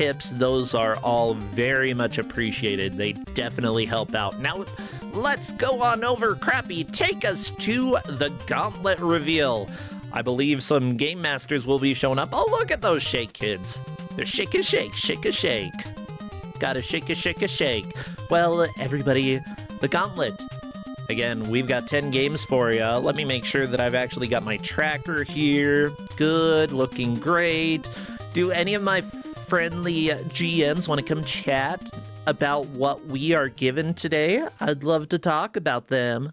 tips, those are all very much appreciated. They definitely help out. Now, let's go on over. Crappy, take us to the Gauntlet reveal. I believe some game masters will be showing up. Oh, look at those shake kids. They're shake a shake, shake a shake. Gotta shake a shake a shake. Well, everybody, the Gauntlet. Again, we've got 10 games for you. Let me make sure that I've actually got my tracker here. Good, looking great. Do any of my friendly GMs want to come chat about what we are given today? I'd love to talk about them.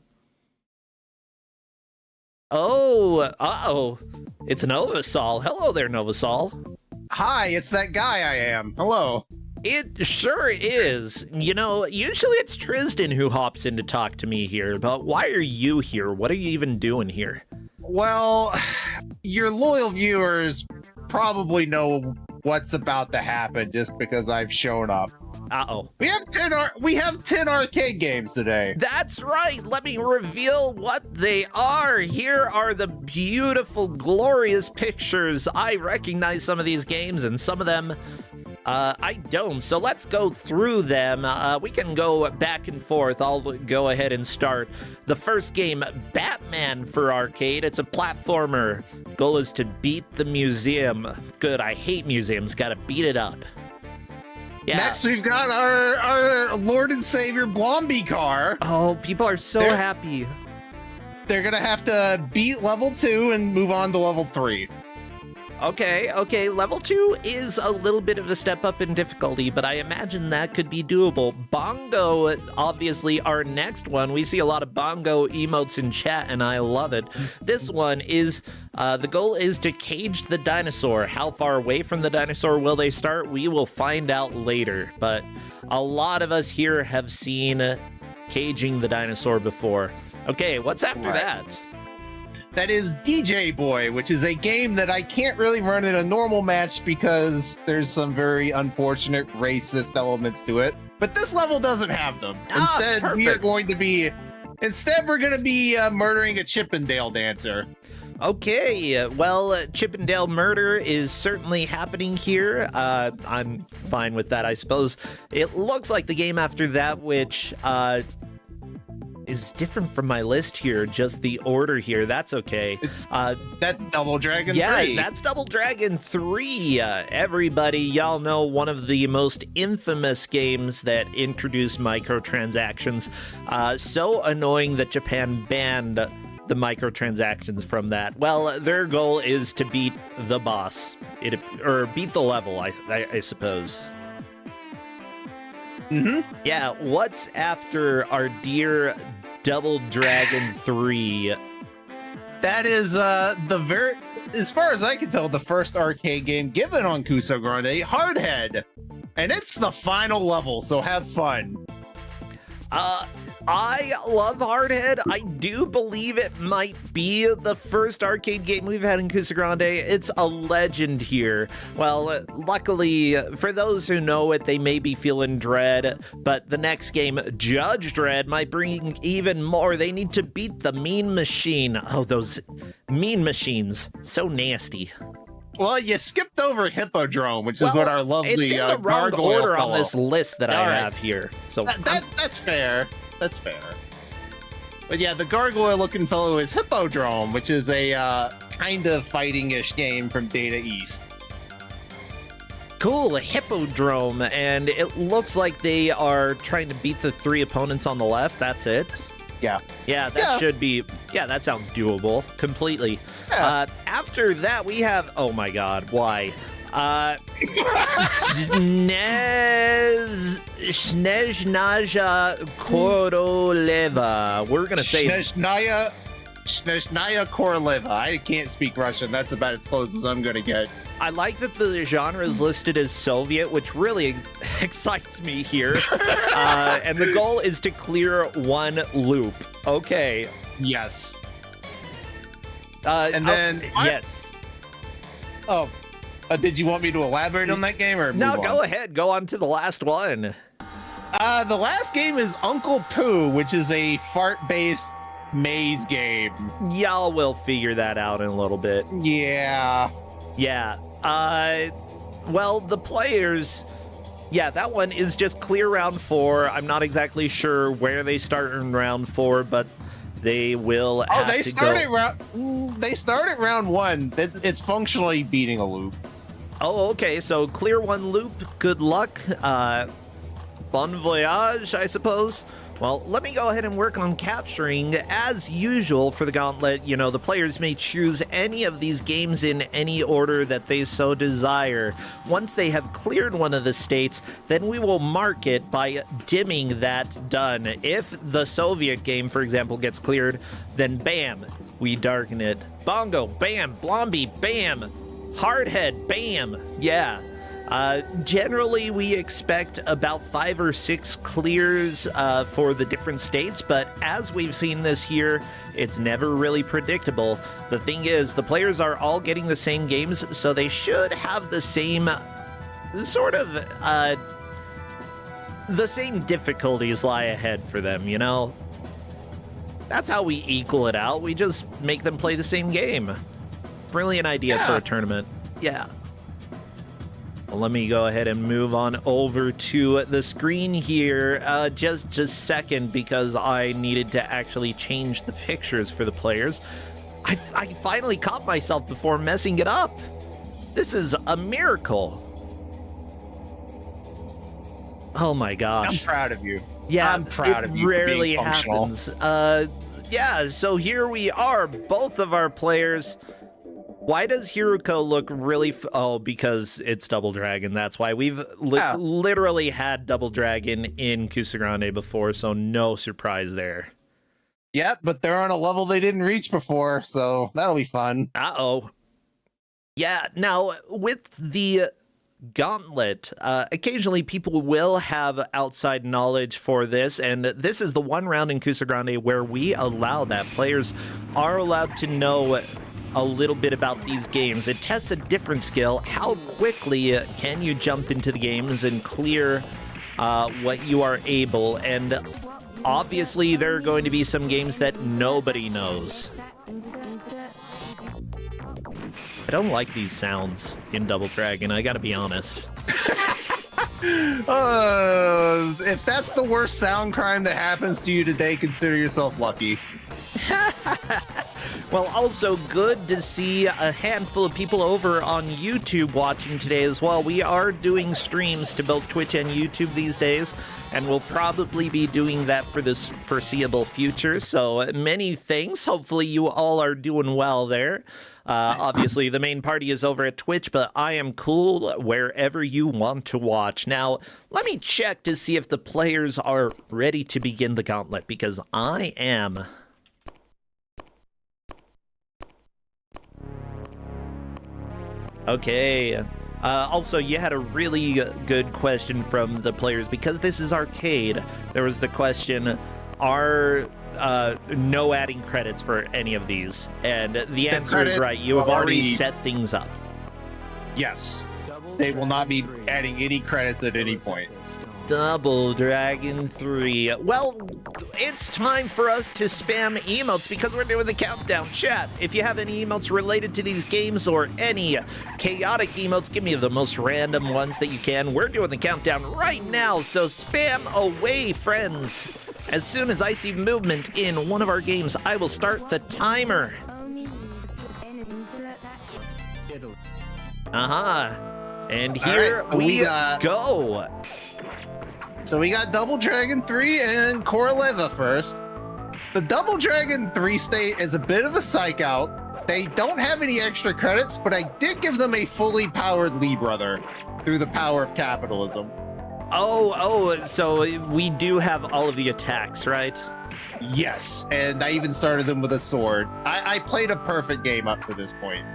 Oh, uh-oh. It's MauriceSY. Hello there, MauriceSY. Hi, it's that guy I am. Hello. It sure is. You know, usually it's Tristan who hops in to talk to me here, but why are you here? What are you even doing here? Well, your loyal viewers probably know what's about to happen just because I've shown up. Uh-oh. We have 10 arcade games today. That's right. Let me reveal what they are. Here are the beautiful, glorious pictures. I recognize some of these games and some of them I don't. So let's go through them. We can go back and forth. I'll go ahead and start. The first game, Batman for arcade. It's a platformer. Goal is to beat the museum. Good. I hate museums. Gotta beat it up. Yeah. Next, we've got our Lord and Savior Blomby car. Oh, people are so happy. They're gonna have to beat level 2 and move on to level 3. Okay, level 2 is a little bit of a step up in difficulty, but I imagine that could be doable. Bongo, obviously, our next one. We see a lot of bongo emotes in chat, and I love it. This one is, the goal is to cage the dinosaur. How far away from the dinosaur will they start? We will find out later, but a lot of us here have seen caging the dinosaur before. Okay, what's after that? That is DJ Boy, which is a game that I can't really run in a normal match because there's some very unfortunate racist elements to it. But this level doesn't have them. Instead, we're going to be murdering a Chippendale dancer. Okay, well, Chippendale murder is certainly happening here. I'm fine with that, I suppose. It looks like the game after that, which is different from my list here, just the order here. That's okay. That's Double Dragon 3. Yeah, that's Double Dragon 3. Everybody, y'all know one of the most infamous games that introduced microtransactions. So annoying that Japan banned the microtransactions from that. Well, their goal is to beat the boss, or beat the level, I suppose. Mm-hmm. Yeah, what's after our dear Double Dragon 3? That is as far as I can tell, the first arcade game given on Kusogrand8, Hardhead. And it's the final level, so have fun. I love Hardhead. I do believe it might be the first arcade game we've had in Kusogrand8. It's a legend here. Well, luckily, for those who know it, they may be feeling dread, but the next game, Judge Dredd, might bring even more. They need to beat the Mean Machine. Oh, those Mean Machines. So nasty. Well, you skipped over Hippodrome, which is what our lovely it's in the wrong order fellow. on this list that I have here. So that's fair. That's fair. But yeah, the gargoyle-looking fellow is Hippodrome, which is a kind of fighting-ish game from Data East. Cool, a Hippodrome, and it looks like they are trying to beat the 3 opponents on the left. That's it. Yeah. Yeah, that should be... Yeah, that sounds doable. Completely. Yeah. After that, we have... Oh my god, why? Snezhnaya Koroleva. We're gonna say... Snezhnaya Koroleva. I can't speak Russian. That's about as close as I'm gonna get. I like that the genre is listed as Soviet, which really excites me here. And the goal is to clear 1 loop. Okay. Yes. And then... Yes. Oh. Did you want me to elaborate on that game, or no? Go ahead. Go on to the last one. The last game is Uncle Pooh, which is a fart-based maze game. Y'all will figure that out in a little bit. Yeah. Yeah. Well, the players, yeah, that one is just clear round 4. I'm not exactly sure where they start in round 4, but they will have to go. They start at round 1. It's functionally beating a loop. Oh, okay, so clear 1 loop. Good luck. Bon voyage, I suppose. Well, let me go ahead and work on capturing. As usual for the Gauntlet, you know, the players may choose any of these games in any order that they so desire. Once they have cleared one of the states, then we will mark it by dimming that done. If the Soviet game, for example, gets cleared, then bam, we darken it. Bongo, bam. Blomby, bam. Hardhead, bam. Yeah. Generally, we expect about 5 or 6 clears for the different states, but as we've seen this year, it's never really predictable. The thing is, the players are all getting the same games, so they should have the same sort of, the same difficulties lie ahead for them, you know? That's how we equal it out. We just make them play the same game. Brilliant idea for a tournament. Yeah. Well, let me go ahead and move on over to the screen here just a second because I needed to actually change the pictures for the players. I finally caught myself before messing it up. This is a miracle. Oh my gosh. I'm proud of you. Yeah, I'm proud of you. Rarely happens. Yeah, so here we are, both of our players. Why does Hiruko look really... oh, because it's Double Dragon. That's why. We've literally had Double Dragon in Kusogrand8 before, so no surprise there. Yeah, but they're on a level they didn't reach before, so that'll be fun. Uh-oh. Yeah, now, with the Gauntlet, occasionally people will have outside knowledge for this, and this is the one round in Kusogrand8 where we allow that. Players are allowed to know a little bit about these games. It tests a different skill. How quickly can you jump into the games and clear what you are able? And obviously there are going to be some games that nobody knows. I don't like these sounds in Double Dragon, I gotta be honest. If that's the worst sound crime that happens to you today, consider yourself lucky. Well, also good to see a handful of people over on YouTube watching today as well. We are doing streams to both Twitch and YouTube these days, and we'll probably be doing that for this foreseeable future. So many thanks. Hopefully you all are doing well there. Obviously, the main party is over at Twitch, but I am cool wherever you want to watch. Now, let me check to see if the players are ready to begin the Gauntlet, because I am. Okay. Also, you had a really good question from the players. Because this is arcade, there was the question, are no adding credits for any of these? And the answer is right. You have already set things up. Yes. They will not be adding any credits at any point. Double Dragon 3. Well, it's time for us to spam emotes because we're doing the countdown. Chat, if you have any emotes related to these games or any chaotic emotes, give me the most random ones that you can. We're doing the countdown right now, so spam away, friends. As soon as I see movement in one of our games, I will start the timer. And here we go. So we got Double Dragon 3 and Koroleva first. The Double Dragon 3 state is a bit of a psych out. They don't have any extra credits, but I did give them a fully powered Lee brother through the power of capitalism. Oh, so we do have all of the attacks, right? Yes, and I even started them with a sword. I played a perfect game up to this point.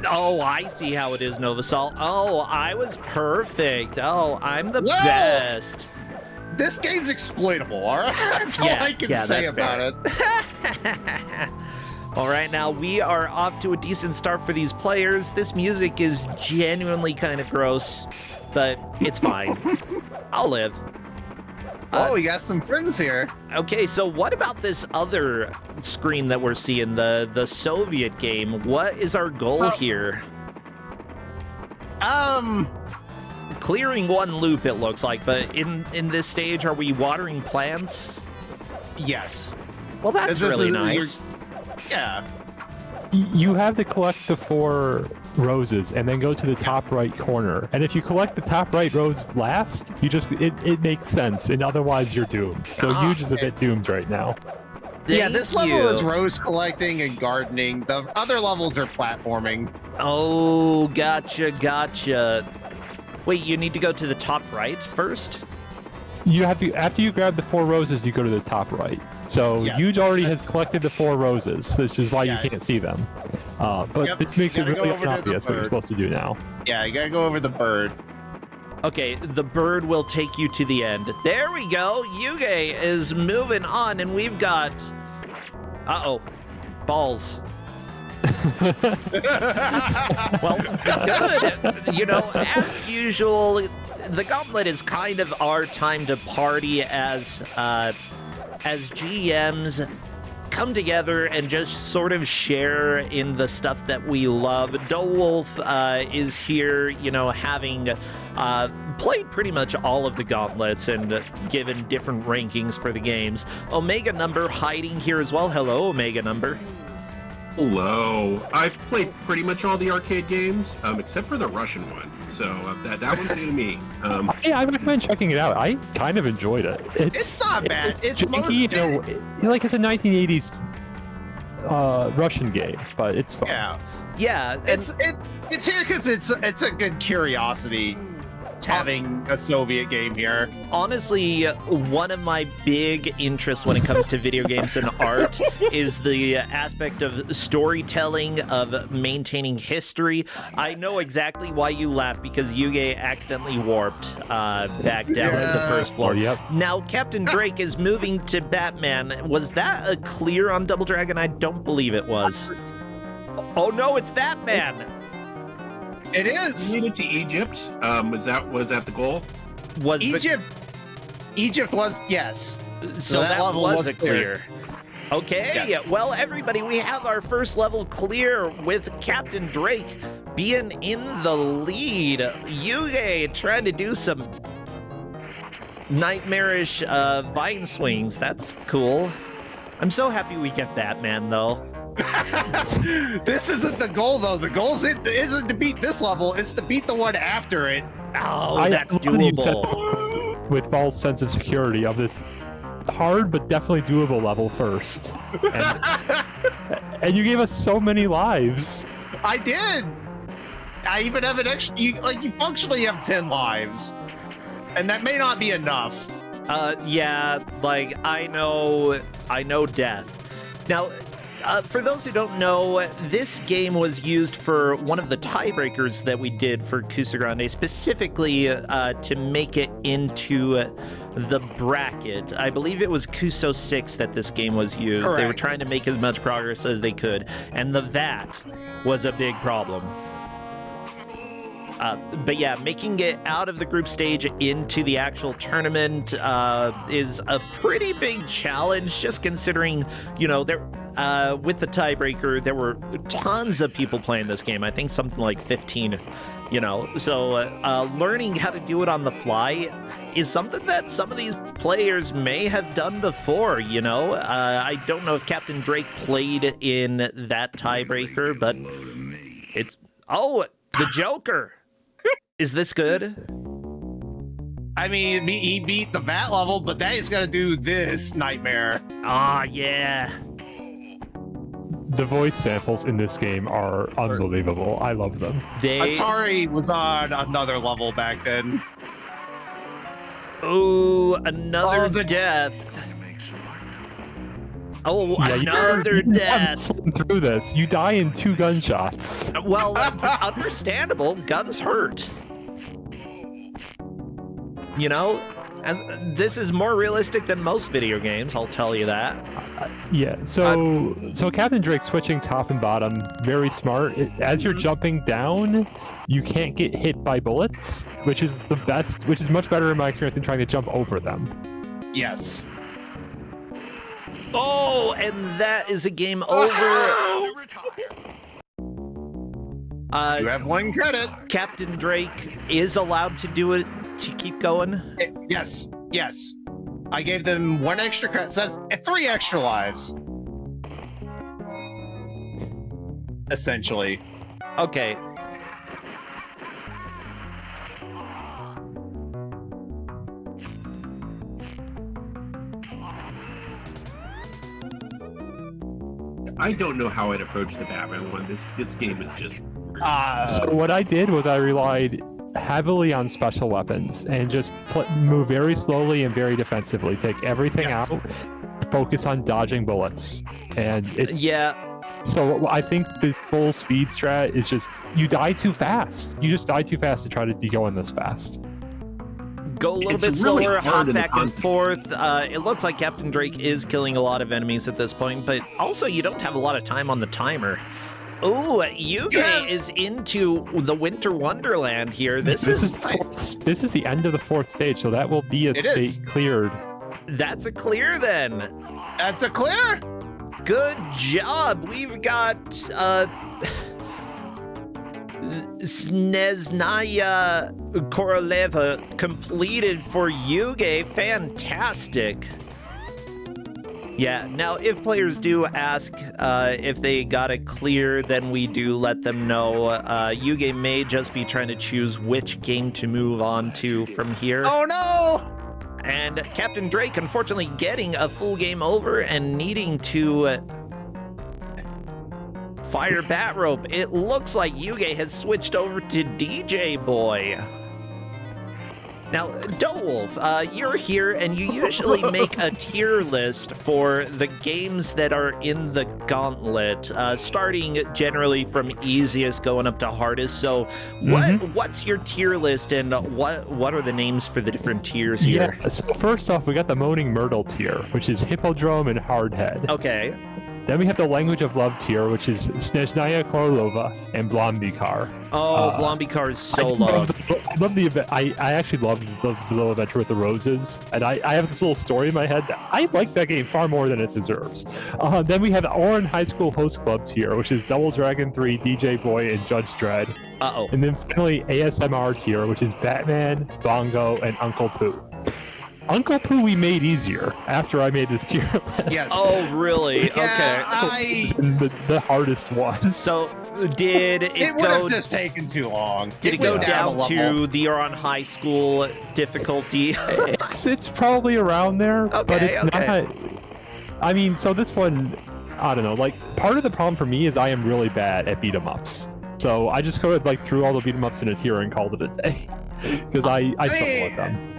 Oh, I see how it is, Novasol. Oh, I was perfect. Oh, I'm the best. This game's exploitable, all right? That's all I can say about it. All right, now we are off to a decent start for these players. This music is genuinely kind of gross, but it's fine. I'll live. Oh, we got some friends here. Okay, so what about this other screen that we're seeing, the Soviet game? What is our goal here? Clearing one loop, it looks like, but in this stage, are we watering plants? Yes. Well, that's really nice. Yeah. You have to collect the 4 roses and then go to the top right corner. And if you collect the top right rose last, it makes sense, and otherwise you're doomed. So Huge is a bit doomed right now. Yeah, this level is rose collecting and gardening. The other levels are platforming. Oh, gotcha. Wait, you need to go to the top right first? You have to, after you grab the 4 roses, you go to the top right. So Huge already has collected the 4 roses, which is why you can't see them. But this makes it really obvious what you're supposed to do now. Yeah, you gotta go over the bird. Okay, the bird will take you to the end. There we go. Yuge is moving on, and we've got... Uh-oh. Balls. Well, good. You know, as usual, the Gauntlet is kind of our time to party as GMs come together and just sort of share in the stuff that we love. DeWolf is here, you know, having played pretty much all of the Gauntlets and given different rankings for the games. Omega Number hiding here as well. Hello, Omega Number. Hello. I've played pretty much all the arcade games, except for the Russian one. So that one's new to me. Yeah, I recommend checking it out. I kind of enjoyed it. It's not bad. It's janky, like it's a 1980s Russian game, but it's fun. Yeah. It's here because it's a good curiosity. Having a Soviet game here. Honestly, one of my big interests when it comes to video games and art is the aspect of storytelling, of maintaining history. I know exactly why you laugh, because Yuge accidentally warped back down to the first floor. Oh, yep. Now, Captain Drake is moving to Batman. Was that a clear on Double Dragon? I don't believe it was. Oh no, it's Batman! It is. You needed to Egypt. Was that the goal? Was Egypt was, yes. So that level was a clear. Okay, yes. Well, everybody, we have our first level clear with Captain Drake being in the lead. Yuge trying to do some nightmarish vine swings. That's cool. I'm so happy we get Batman, though. This isn't the goal, though. The goal isn't to beat this level. It's to beat the one after it. Oh, that's doable. With false sense of security of this hard but definitely doable level first. And you gave us so many lives. I did. I even have an extra. You functionally have 10 lives, and that may not be enough. Yeah, like I know death. Now, for those who don't know, this game was used for one of the tiebreakers that we did for Kusogrand8, specifically to make it into the bracket. I believe it was Kuso6 that this game was used. Correct. They were trying to make as much progress as they could, and the VAT was a big problem. But yeah, making it out of the group stage into the actual tournament is a pretty big challenge, just considering, you know, with the tiebreaker, there were tons of people playing this game. I think something like 15, you know. So learning how to do it on the fly is something that some of these players may have done before, you know. I don't know if Captain Drake played in that tiebreaker, but it's... Oh, the Joker! Is this good? I mean, he beat the VAT level, but now he's got to do this nightmare. Ah, yeah. The voice samples in this game are unbelievable. I love them. Atari was on another level back then. Ooh, another death. Oh, yeah, another death. Through this, you die in 2 gunshots. Well, understandable. Guns hurt. You know, this is more realistic than most video games, I'll tell you that. Yeah, so Captain Drake switching top and bottom, very smart. As you're jumping down, you can't get hit by bullets, which is much better in my experience than trying to jump over them. Yes. Oh, and that is a game over. You have 1 credit. Captain Drake is allowed to do it to keep going. Yes. I gave them 1 extra credit. So that's 3 extra lives. Essentially. Okay. I don't know how I'd approach the Batman one. This game is just. So what I did was I relied heavily on special weapons and just move very slowly and very defensively. Take everything out, focus on dodging bullets, and it's So I think this full speed strat is just you die too fast. You just die too fast to try to be going this fast. Go a little bit slower, hop back and forth. It looks like Captain Drake is killing a lot of enemies at this point, but also you don't have a lot of time on the timer. Ooh, Yuge is into the Winter Wonderland here. This is the end of the 4th stage, so that will be a state cleared. That's a clear then. That's a clear. Good job. We've got Sneznaya Koroleva completed for Yuge. Fantastic. Yeah, now if players do ask if they got it clear, then we do let them know. Yuge may just be trying to choose which game to move on to from here. Oh no! And Captain Drake, unfortunately, getting a full game over and needing to fire Bat Rope. It looks like Yuge has switched over to DJ Boy. Now, Doewolf, you're here, and you usually make a tier list for the games that are in the Gauntlet, starting generally from easiest going up to hardest. So, what's your tier list, and what are the names for the different tiers here? Yeah, so first off, we got the Moaning Myrtle tier, which is Hippodrome and Hardhead. Okay. Then we have the Language of Love tier, which is Sneznaya Korolova and Blombikar. Oh, Blombikar is so loved. I love the event. I actually love the little adventure with the roses, and I have this little story in my head that I like that game far more than it deserves. Then we have Oran High School Host Club tier, which is Double Dragon 3, DJ Boy, and Judge Dredd. Uh-oh. And then finally ASMR tier, which is Batman, Bongo, and Uncle Pooh. Uncle Pooh we made easier after I made this tier list. Yes. Oh, really? Yeah, Okay. The hardest one. So, did it would go... have just taken too long. Did it go down a to level. the Oran High School difficulty? It's probably around there, but it's not. I mean, so this one, I don't know. Like, part of the problem for me is I am really bad at beat 'em ups. So I just go threw all the beat 'em ups in a tier and called it a day because I struggle with them.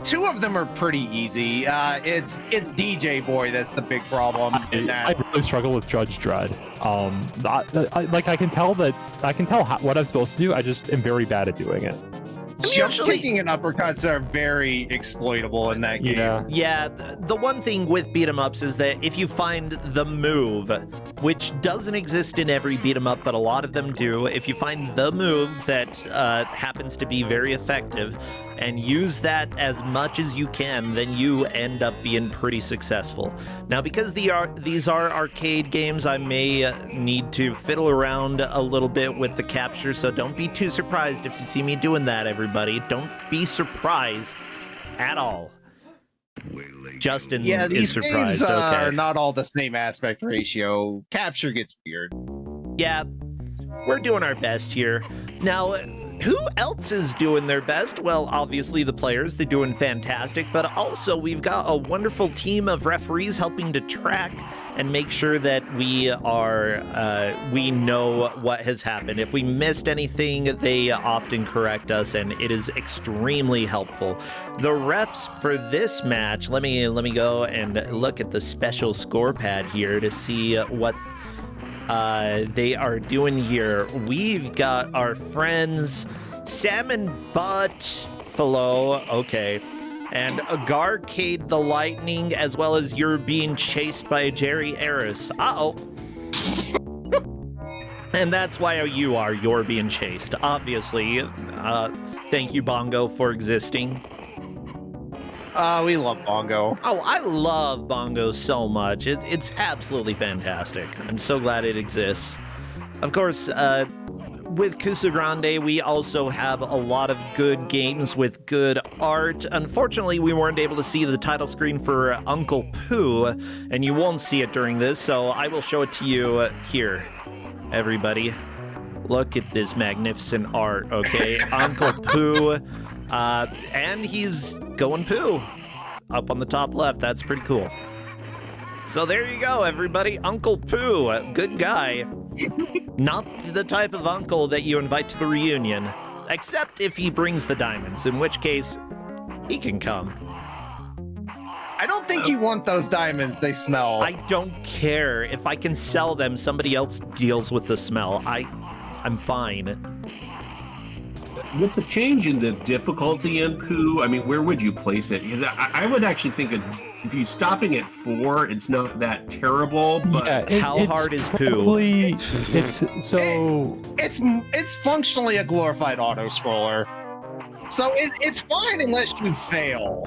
2 of them are pretty easy. It's DJ Boy that's the big problem. I really struggle with Judge Dredd. I can tell what I'm supposed to do. I just am very bad at doing it. Jump kicking and uppercuts are very exploitable in that game. Yeah, the one thing with beat 'em ups is that if you find the move, which doesn't exist in every beat 'em up, but a lot of them do, if you find the move that happens to be very effective and use that as much as you can, then you end up being pretty successful. Now, because these are arcade games, I may need to fiddle around a little bit with the capture, so don't be too surprised if you see me doing that, everybody. Don't be surprised at all. Justin is surprised. These games are not all the same aspect ratio. Capture gets weird. Yeah, we're doing our best here. Now, who else is doing their best? Well, obviously the players, they're doing fantastic, but also we've got a wonderful team of referees helping to track and make sure that we know what has happened. If we missed anything, they often correct us, and it is extremely helpful. The refs for this match, let me go and look at the special score pad here to see what they are doing here. We've got our friends Salmon Buttfalo, okay, and Agarcade the Lightning, as well as You're Being Chased by Jerry Eris. Uh-oh. And that's why you're being chased, obviously. Thank you, Bongo, for existing. We love Bongo. Oh, I love Bongo so much. It's absolutely fantastic. I'm so glad it exists. Of course, with Kusogrand8, we also have a lot of good games with good art. Unfortunately, we weren't able to see the title screen for Uncle Pooh, and you won't see it during this, so I will show it to you here, everybody. Look at this magnificent art, okay? Uncle Pooh, and he's going poo up on the top left. That's pretty cool. So there you go, everybody. Uncle Pooh, good guy. Not the type of uncle that you invite to the reunion, except if he brings the diamonds, in which case he can come. I don't think you want those diamonds. They smell. I don't care. If I can sell them, somebody else deals with the smell. I'm fine. With the change in the difficulty in Pooh, I mean, where would you place it? Because I would actually think if you're stopping at 4, it's not that terrible. But Yeah, how hard is Pooh? probably, It's functionally a glorified auto scroller. So it's fine unless you fail.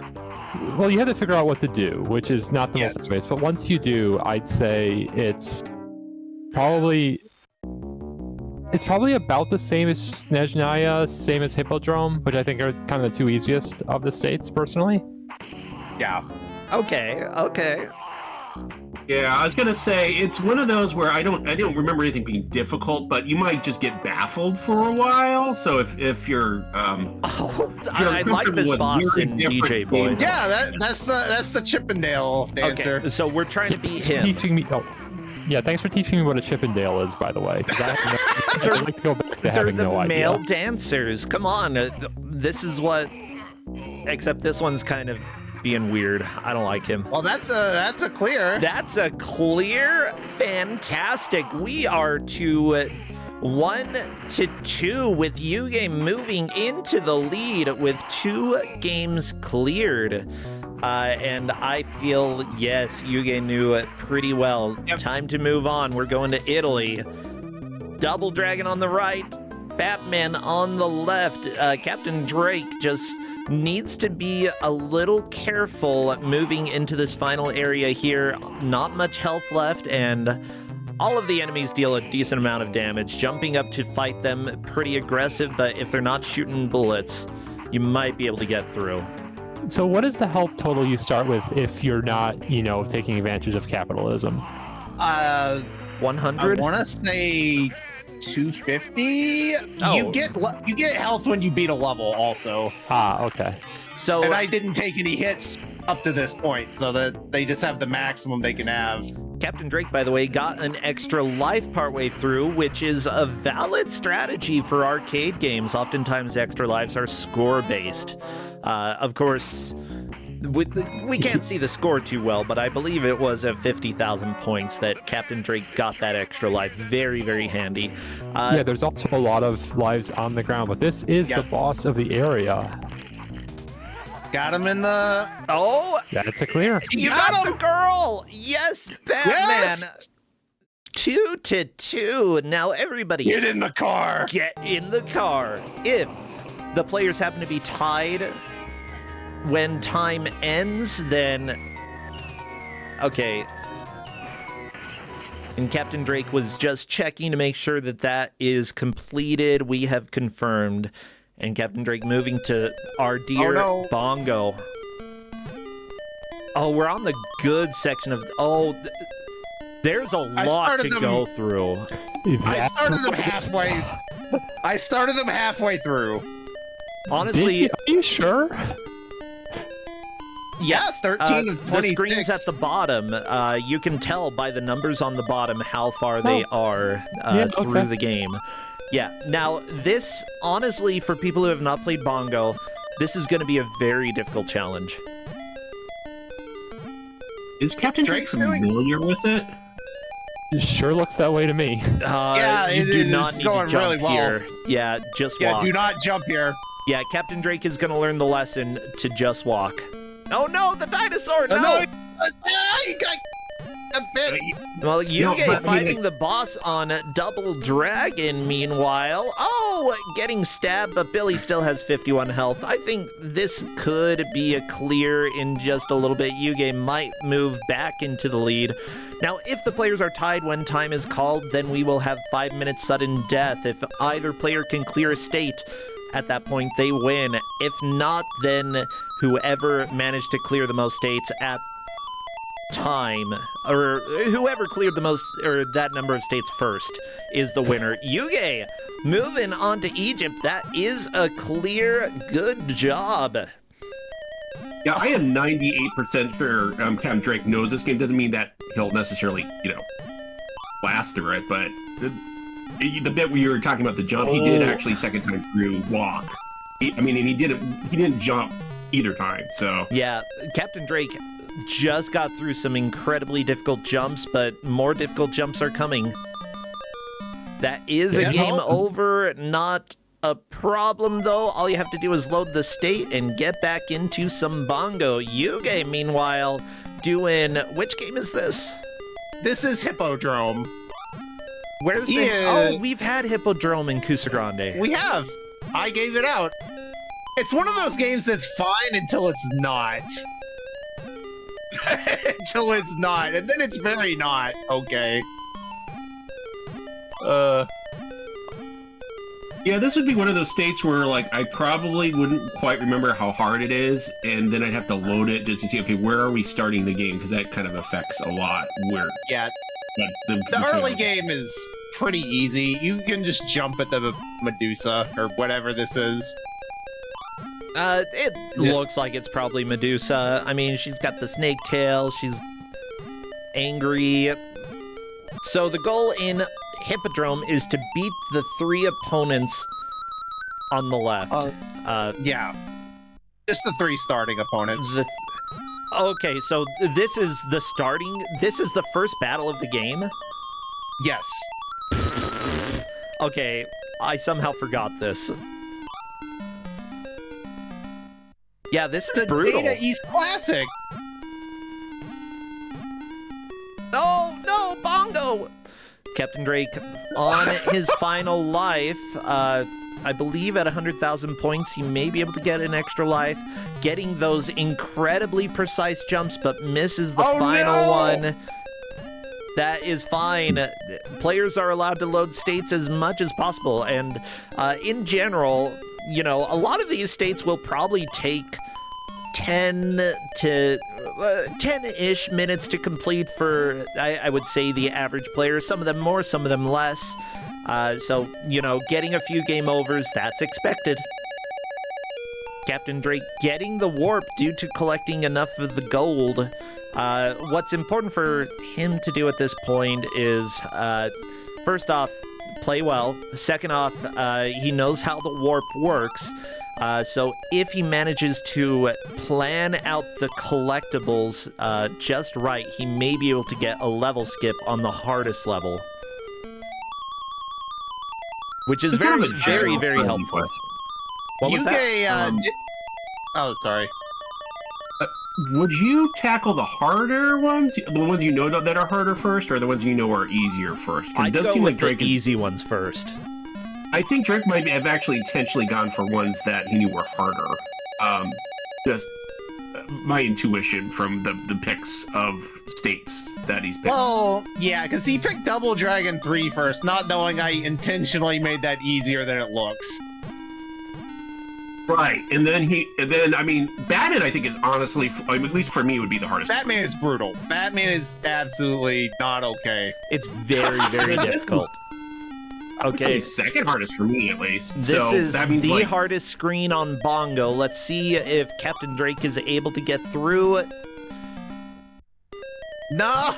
Well, you have to figure out what to do, which is not the Yes. most obvious. But once you do, I'd say it's probably about the same as Snezhnaya, same as Hippodrome, which I think are kind of the two easiest of the states, personally. Yeah. Okay. yeah, I was gonna say it's one of those where I don't remember anything being difficult, but you might just get baffled for a while. So if you're I like this with boss really in different DJ Boy. games. Yeah, that's the Chippendale dancer. Okay, so we're trying to beat him. Teaching me. Oh, yeah. Thanks for teaching me what a Chippendale is, by the way. 'Cause I'd like to go back to They're having the no male idea. dancers. Come on, this is what. Except this one's kind of being weird. I don't like him. Well, that's a clear. That's a clear. Fantastic. We are to 1-2 with Yuge moving into the lead with 2 games cleared. And I feel, yes, Yuge knew it pretty well. Yep. Time to move on. We're going to Italy. Double Dragon on the right, Batman on the left. Captain Drake just needs to be a little careful moving into this final area here. Not much health left, and all of the enemies deal a decent amount of damage. Jumping up to fight them, pretty aggressive, but if they're not shooting bullets, you might be able to get through. So, what is the health total you start with if you're not, taking advantage of capitalism? 100? I want to say 250. Oh. You get health when you beat a level, also. Ah, okay. So And I didn't take any hits up to this point, so that they just have the maximum they can have. Captain Drake, by the way, got an extra life partway through, which is a valid strategy for arcade games. Oftentimes, extra lives are score-based. Of course, we can't see the score too well, but I believe it was at 50,000 points that Captain Drake got that extra life. Very, very handy. Yeah, there's also a lot of lives on the ground, but this is Yes. the boss of the area. Got him in the. Oh, That's a clear. you Got got him! the girl! Yes, Batman! Yes! 2-2. Now, everybody, Get in the car. get in the car. If the players happen to be tied when time ends, then okay. And Captain Drake was just checking to make sure that that is completed. We have confirmed. And Captain Drake moving to our dear no. Bongo. Oh, we're on the good section of. There's a lot to go through. I started them halfway. I started them halfway through. Honestly, Are you sure? yes. 13 of The 26. screen's at the bottom. You can tell by the numbers on the bottom how far they are through okay. the game. Yeah. Now, this, honestly, for people who have not played Bongo, this is going to be a very difficult challenge. Is Captain Drake Drake's doing- familiar with it? It sure looks that way to me. Yeah, you do not it's need to going jump really well. here. Yeah, just Yeah, walk. do not jump here. Yeah, Captain Drake is going to learn the lesson to just walk. Oh no, the dinosaur! No! No, a bit. Well, Yuge but, fighting the boss on Double Dragon, meanwhile. Oh, getting stabbed, but Billy still has 51 health. I think this could be a clear in just a little bit. Yuge might move back into the lead. Now, if the players are tied when time is called, then we will have 5 minutes sudden death. If either player can clear a state, at that point they win. If not, then whoever managed to clear the most states at time, or whoever cleared the most, or that number of states first, is the winner. Yuge moving on to Egypt. That is a clear. Good job. Yeah, I am 98% sure Captain Drake knows this game. Doesn't mean that he'll necessarily, blast through it, but the bit where you were talking about the jump, he did actually second time through walk. He didn't jump either time, so. Yeah, Captain Drake just got through some incredibly difficult jumps, but more difficult jumps are coming. That is a game over, not a problem, though. All you have to do is load the state and get back into some bongo. Yuge, meanwhile, doing... Which game is this? This is Hippodrome. Where's the... Oh, we've had Hippodrome in Kusogrand8. We have. I gave it out. It's one of those games that's fine until it's not. Until it's not. And then it's very not. Okay. Yeah, this would be one of those states where, like, I probably wouldn't quite remember how hard it is, and then I'd have to load it just to see, okay, where are we starting the game? Because that kind of affects a lot where... Yeah. The early game is pretty easy. You can just jump at the Medusa, or whatever this is. It looks like it's probably Medusa. I mean, she's got the snake tail, she's angry. So the goal in Hippodrome is to beat the 3 opponents on the left. Yeah. Just the 3 starting opponents. Okay, so this is the first battle of the game? Yes. Okay, I somehow forgot this. Yeah, this is brutal. Data East Classic. No, Bongo! Captain Drake on his final life. I believe at 100,000 points, he may be able to get an extra life. Getting those incredibly precise jumps, but misses the final one. That is fine. Players are allowed to load states as much as possible, and in general, a lot of these states will probably take 10-ish minutes to complete for, I would say, the average player. Some of them more, some of them less. So, getting a few game overs, that's expected. Captain Drake getting the warp due to collecting enough of the gold. What's important for him to do at this point is, first off, play well. Second off, he knows how the warp works. So if he manages to plan out the collectibles just right, he may be able to get a level skip on the hardest level. Which is very, very, very helpful. What was that? Oh, sorry. Would you tackle the harder ones? The ones you know that are harder first, or the ones you know are easier first? Because it does seem like Drake the easy ones first. I think Drake might have actually intentionally gone for ones that he knew were harder. Just my intuition from the picks of states that he's picked. Well, yeah, because he picked Double Dragon 3 first, not knowing I intentionally made that easier than it looks. Right, and then Batman, I think, is honestly, at least for me, would be the hardest. Batman is brutal. Batman is absolutely not okay. It's very, very difficult. Okay, second hardest for me, at least. This is the hardest screen on Bongo. Let's see if Captain Drake is able to get through it. No!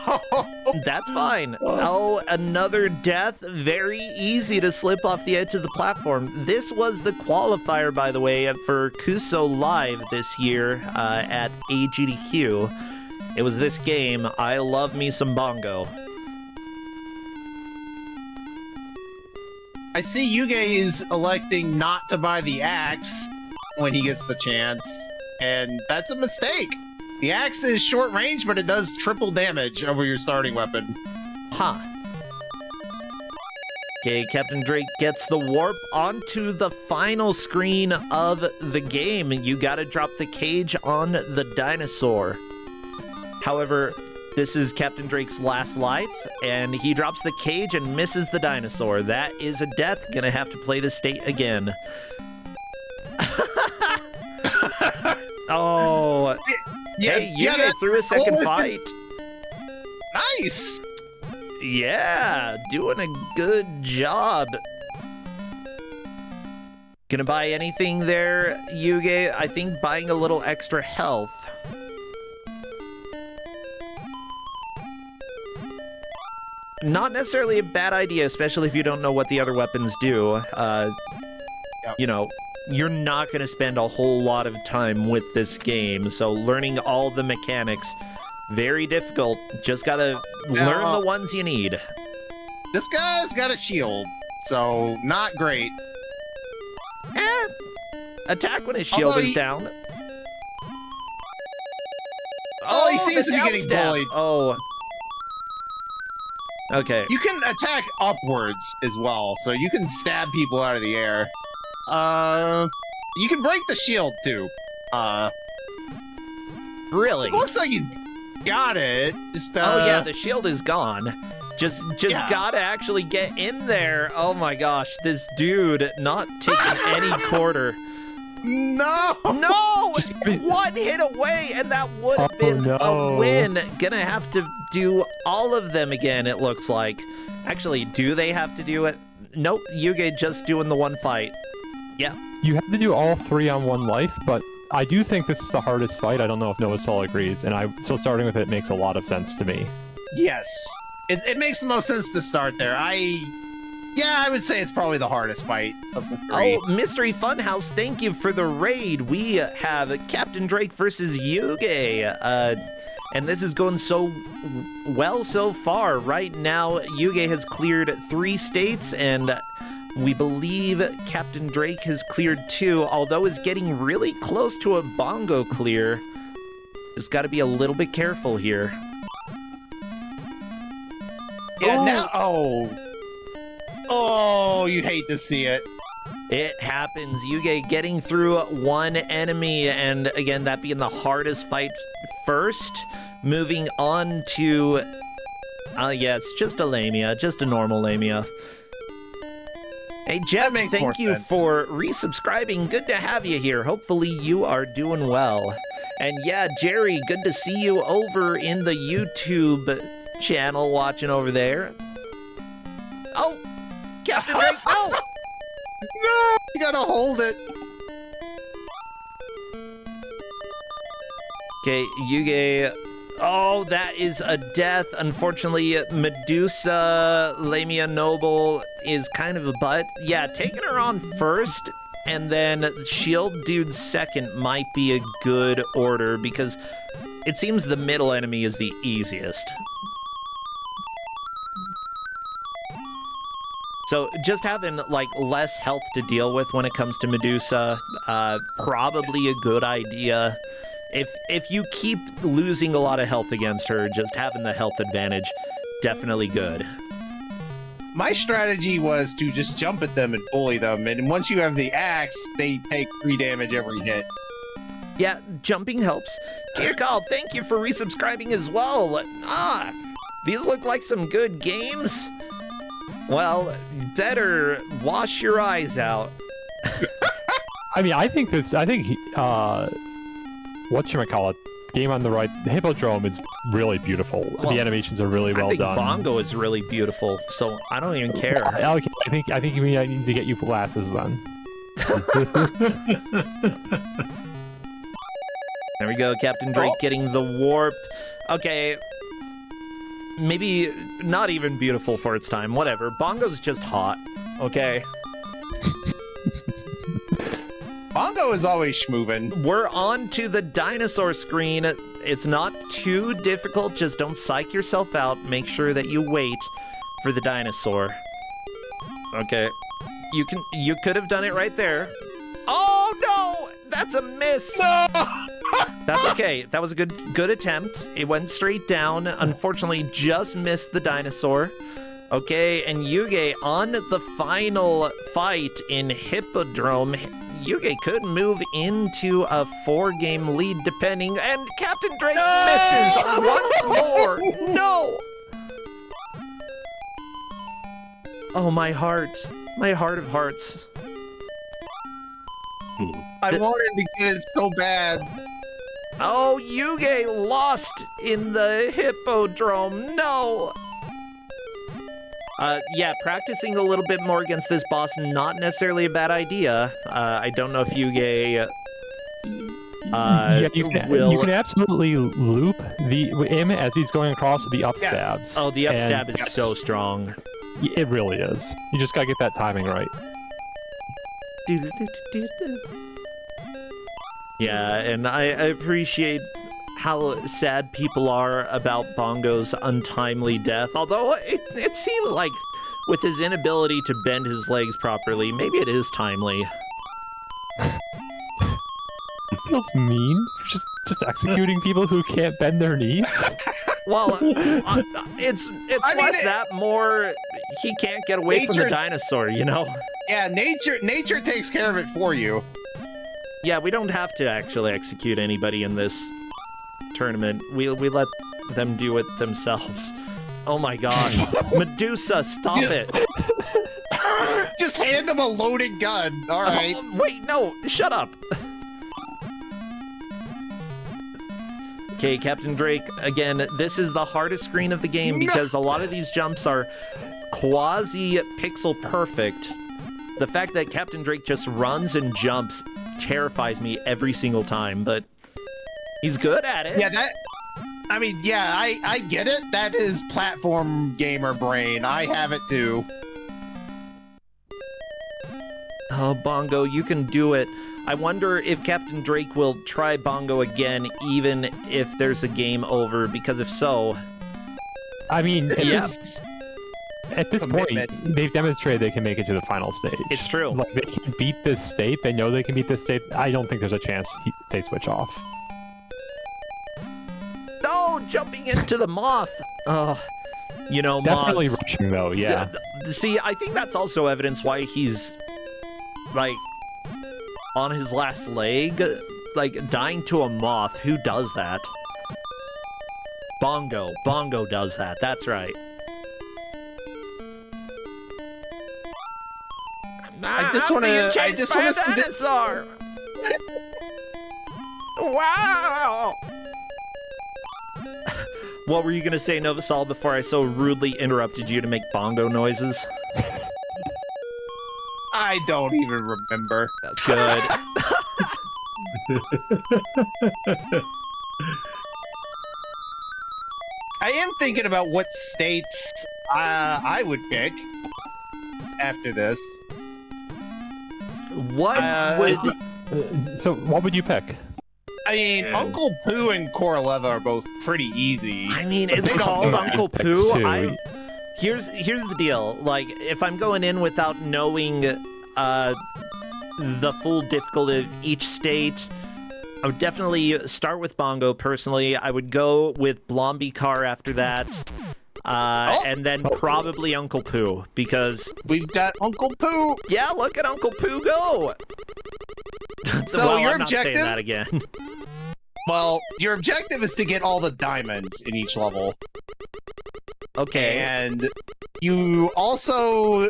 That's fine. Oh, another death. Very easy to slip off the edge of the platform. This was the qualifier, by the way, for Kuso Live this year at AGDQ. It was this game. I love me some Bongo. I see Yuge is electing not to buy the axe when he gets the chance, and that's a mistake. The axe is short range, but it does triple damage over your starting weapon. Huh. Okay, Captain Drake gets the warp onto the final screen of the game. You gotta drop the cage on the dinosaur. However, this is Captain Drake's last life, and he drops the cage and misses the dinosaur. That is a death. Gonna have to play the state again. Oh. Yeah, hey, you get through a second fight. Nice. Yeah, doing a good job. Gonna buy anything there, Yuge? I think buying a little extra health. Not necessarily a bad idea, especially if you don't know what the other weapons do. You know, you're not gonna spend a whole lot of time with this game, so learning all the mechanics, very difficult. Just gotta learn the ones you need. This guy's got a shield, so not great. Attack when his shield is down. Oh, he seems the to be getting downstab. bullied. Oh. Okay. You can attack upwards as well, so you can stab people out of the air. You can break the shield too. Really? It looks like he's got it. Just Oh yeah, the shield is gone. Just Yeah. gotta actually get in there. Oh my gosh, this dude not taking any quarter. No. No! One hit away, and that would have been no. a win. Gonna have to do all of them again, it looks like. Actually, do they have to do it? Nope, Yuge just doing the one fight. Yeah. You have to do all 3 on 1 life, but I do think this is the hardest fight. I don't know if MauriceSY agrees, and so starting with it makes a lot of sense to me. Yes. It makes the most sense to start there. I would say it's probably the hardest fight of the 3. Oh, Mystery Funhouse, thank you for the raid. We have Captain Drake versus Yuge. And this is going so well so far. Right now, Yuge has cleared 3 states, and we believe Captain Drake has cleared 2, although is getting really close to a bongo clear. Just got to be a little bit careful here. Yeah, Ooh. now. Oh, you'd hate to see it. It happens. Yuge getting through 1 enemy, and again, that being the hardest fight first. Moving on to... yeah, it's just a Lamia, just a normal Lamia. Hey, Jeff, makes more thank you sense. for resubscribing. Good to have you here. Hopefully you are doing well. And yeah, Jerry, good to see you over in the YouTube channel watching over there. Oh, Captain Drake, no! No, you gotta hold it. Okay, Yuge. Oh, that is a death. Unfortunately, Medusa, Lamia Noble is kind of a butt. Yeah, taking her on first, and then Shield Dude second might be a good order, because it seems the middle enemy is the easiest. So just having, like, less health to deal with when it comes to Medusa, probably a good idea. If you keep losing a lot of health against her, just having the health advantage, definitely good. My strategy was to just jump at them and bully them, and once you have the axe, they take 3 damage every hit. Yeah, jumping helps. Dear Call, thank you for resubscribing as well. These look like some good games. Well, better wash your eyes out. I mean, I think whatchamacallit, Game on the Right, the Hippodrome is really beautiful. Well, the animations are really well I think done. Bongo is really beautiful, so I don't even care. Okay, I think I need to get you glasses then. There we go, Captain Drake getting the warp. Okay, maybe not even beautiful for its time, whatever. Bongo's just hot, okay? Bongo is always schmoovin'. We're on to the dinosaur screen. It's not too difficult, just don't psych yourself out. Make sure that you wait for the dinosaur. Okay, you could have done it right there. Oh no, that's a miss. No! That's okay. That was a good attempt. It went straight down. Unfortunately, just missed the dinosaur. Okay, and Yuge on the final fight in Hippodrome. Yuge could move into a 4-game lead depending, and Captain Drake misses once more. No! Oh, my heart of hearts. I wanted to get it so bad. Oh, Yuge lost in the Hippodrome. No! Yeah, practicing a little bit more against this boss, not necessarily a bad idea. I don't know if Yuge yeah, you can absolutely loop him as he's going across with the up stabs. Oh, the up stab is so strong. It really is. You just gotta get that timing right. Yeah, and I appreciate how sad people are about Bongo's untimely death, although it seems like with his inability to bend his legs properly, maybe it is timely. Feels mean. Just executing people who can't bend their knees. Well, it's less that, more he can't get away from the dinosaur, you know? Yeah, nature takes care of it for you. Yeah, we don't have to actually execute anybody in this tournament. We let them do it themselves. Oh my gosh. Medusa, stop it. Just hand them a loaded gun. All right. Wait, no, shut up. Okay, Captain Drake, again, this is the hardest screen of the game because a lot of these jumps are quasi-pixel perfect. The fact that Captain Drake just runs and jumps terrifies me every single time, but he's good at it. Yeah, I get it. That is platform gamer brain. I have it too. Oh, Bongo, you can do it. I wonder if Captain Drake will try Bongo again, even if there's a game over, because if so... I mean, yeah. At this point, they've demonstrated they can make it to the final stage. It's true. Like, they can beat this state. They know they can beat this state. I don't think there's a chance they switch off. No, jumping into the moth. Oh, you know, definitely moths. rushing though. Yeah. See, I think that's also evidence why he's like on his last leg, like dying to a moth. Who does that? Bongo does that. That's right. I just want to see dinosaur. Wow. What were you gonna say, Novasol, before I so rudely interrupted you to make bongo noises? I don't even remember. That's good. I am thinking about what states I would pick after this. What so what would you pick? I mean, Uncle Pooh and Coraleva are both pretty easy. I mean, it's called Uncle Pooh. Here's the deal. Like, if I'm going in without knowing the full difficulty of each state, I would definitely start with Bongo, personally. I would go with Blomby-Car after that. And then probably Uncle Pooh, because... We've got Uncle Pooh! Yeah, look at Uncle Pooh go! So well, your I'm not objective? saying that again. Well, your objective is to get all the diamonds in each level. Okay. And you also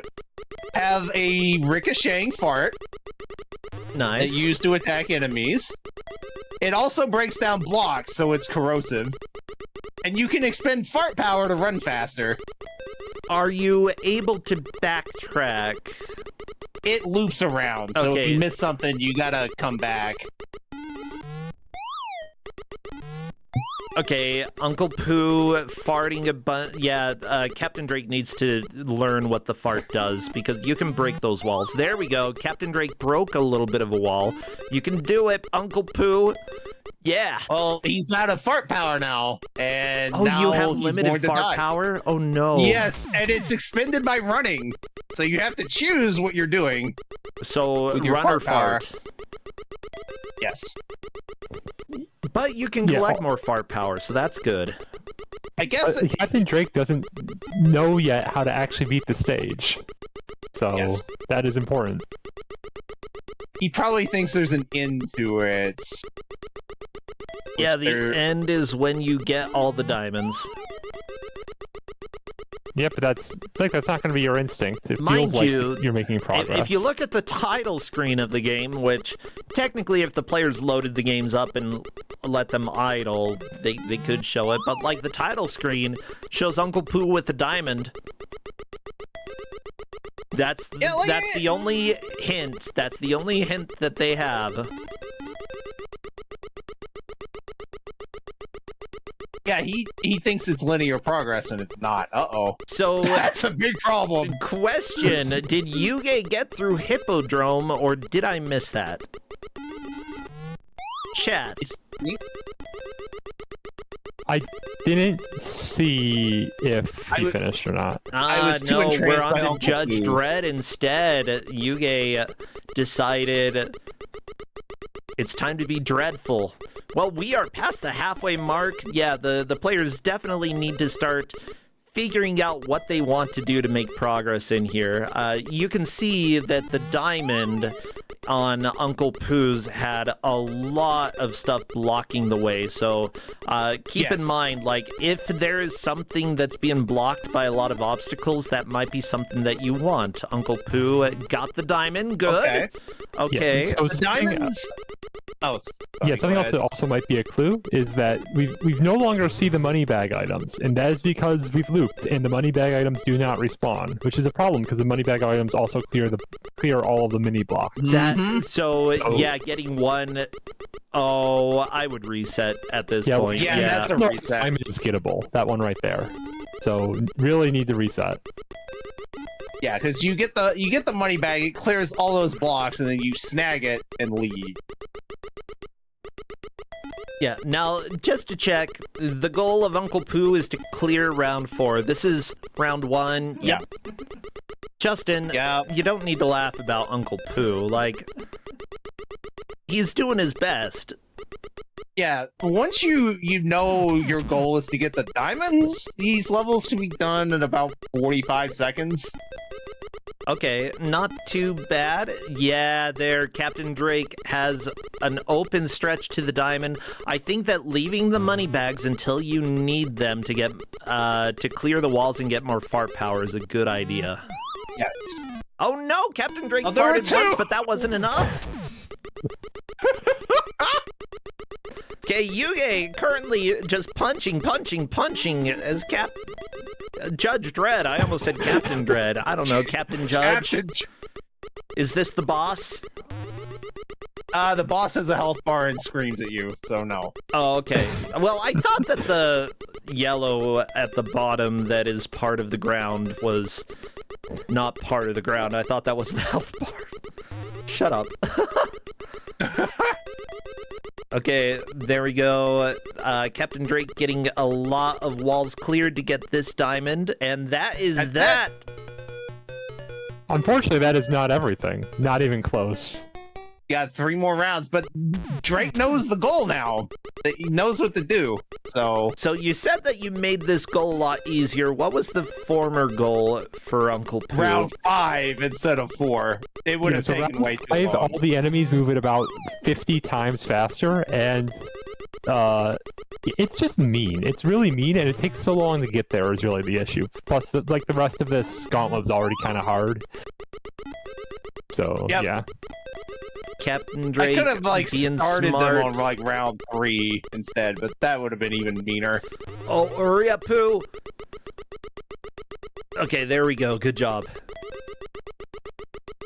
have a ricocheting fart. Nice. That you use to attack enemies. It also breaks down blocks, so it's corrosive. And you can expend fart power to run faster. Are you able to backtrack? It loops around, so Okay. if you miss something, you gotta come back. Okay, Uncle Pooh farting a bunch. Yeah, Captain Drake needs to learn what the fart does, because you can break those walls. There we go. Captain Drake broke a little bit of a wall. You can do it, Uncle Pooh. Yeah. Well, he's out of fart power now, and Oh, now you have he's limited going to fart die. power? Oh, no. Yes, and it's expended by running, so you have to choose what you're doing. So, With your run or fart power. fart? Yes. But you can collect more fart power, so that's good. I guess Captain Drake doesn't know yet how to actually beat the stage. So that is important. he probably thinks there's an end to it. Yeah, the end is when you get all the diamonds. Yeah, but that's not going to be your instinct. It Mind feels you, like you're making progress. If you look at the title screen of the game, which technically if the players loaded the games up and let them idle, they could show it, but like the title screen shows Uncle Pooh with the diamond. That's the only hint. That's the only hint that they have. Yeah, he thinks it's linear progress and it's not. Uh-oh. So that's a big problem. Question, did Yuge get through Hippodrome or did I miss that? Chat. I didn't see if he finished or not. I was too no, entranced we're by on to Uncle Judge Pooh. Dredd instead. Yuge decided it's time to be dreadful. Well, we are past the halfway mark. Yeah, the players definitely need to start figuring out what they want to do to make progress in here. You can see that the diamond on Uncle Pooh's had a lot of stuff blocking the way. So keep in mind, like, if there is something that's being blocked by a lot of obstacles, that might be something that you want. Uncle Pooh got the diamond. Good. Okay. Yeah, so The diamonds. Oh, sorry, something else that also might be a clue is that we've no longer see the money bag items, and that is because we've looped, and the money bag items do not respawn, which is a problem because the money bag items also clear all of the mini blocks. So yeah, getting one. Oh, I would reset at this point. Yeah, that's a No, reset. diamond is gettable. That one right there. So really need to reset. Yeah, because you get the money bag, it clears all those blocks, and then you snag it and leave. Yeah, now, just to check, the goal of Uncle Pooh is to clear round 4. This is round 1. Yep. Justin, you don't need to laugh about Uncle Pooh. Like, he's doing his best. Yeah, once you know your goal is to get the diamonds, these levels can be done in about 45 seconds. Okay, not too bad. Yeah, there, Captain Drake has an open stretch to the diamond. I think that leaving the money bags until you need them to get to clear the walls and get more fart power is a good idea. Yes. Oh no, Captain Drake there were farted two! once, but that wasn't enough. Okay, Yuge currently just punching as Judge Dredd. I almost said Captain Dredd. I don't know, Captain Judge. Is this the boss? The boss has a health bar and screams at you, so no. Oh, okay. Well, I thought that the yellow at the bottom that is part of the ground was not part of the ground. I thought that was the health bar. Shut up. Okay, there we go. Captain Drake getting a lot of walls cleared to get this diamond, and that is that. Unfortunately, that is not everything. Not even close. Got 3 more rounds, but Drake knows the goal now. He knows what to do, so... So you said that you made this goal a lot easier. What was the former goal for Uncle Pooh? Round 5 instead of 4. It would have so taken round way too 5, long. all the enemies move at about 50 times faster, and it's just mean. It's really mean, and it takes so long to get there is really the issue. Plus, the rest of this gauntlet's already kind of hard. So, yeah. Captain Drake I could have being started smart. them on round 3 instead, but that would have been even meaner. Oh, hurry up, Pooh! Okay, there we go. Good job.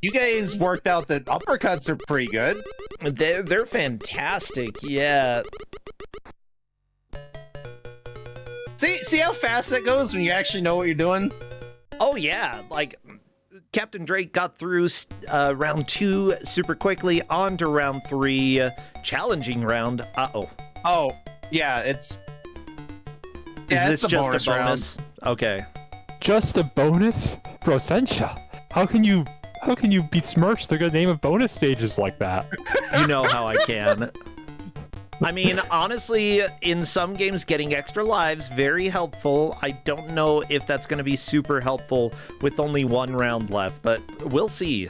You guys worked out that uppercuts are pretty good. They're fantastic. Yeah. See how fast that goes when you actually know what you're doing? Oh yeah, like Captain Drake got through round 2 super quickly, on to round 3, challenging round. Oh, yeah, it's... Is Yeah, this it's just bonus a bonus? Okay. Just a bonus? Brosensha, how can you besmirch the good name of bonus stages like that? You know how I can. I mean, honestly, in some games, getting extra lives, very helpful. I don't know if that's going to be super helpful with only one round left, but we'll see.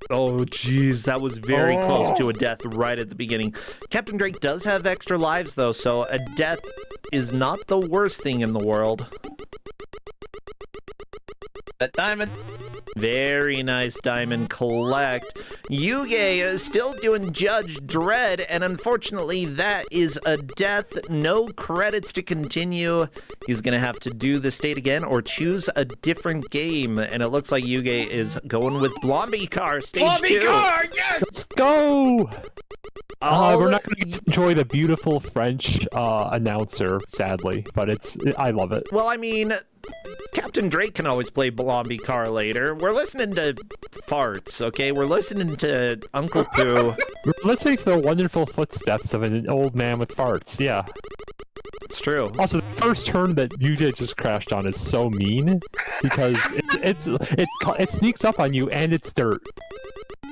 Oh, geez, that was very close to a death right at the beginning. Captain Drake does have extra lives, though, so a death is not the worst thing in the world. That diamond. Very nice diamond collect. Yuge is still doing Judge Dredd, and unfortunately that is a death. No credits to continue. He's going to have to do the state again or choose a different game. And it looks like Yuge is going with Blondie Car, stage 2. Car, yes! Let's go! We're not going to enjoy the beautiful French announcer, sadly, but I love it. Well, I mean, Captain Drake can always play Blondie Car later. We're listening to farts, okay? We're listening to Uncle Pooh. We're listening to the wonderful footsteps of an old man with farts, yeah. It's true. Also, the first turn that UJ just crashed on is so mean because it sneaks up on you and it's dirt.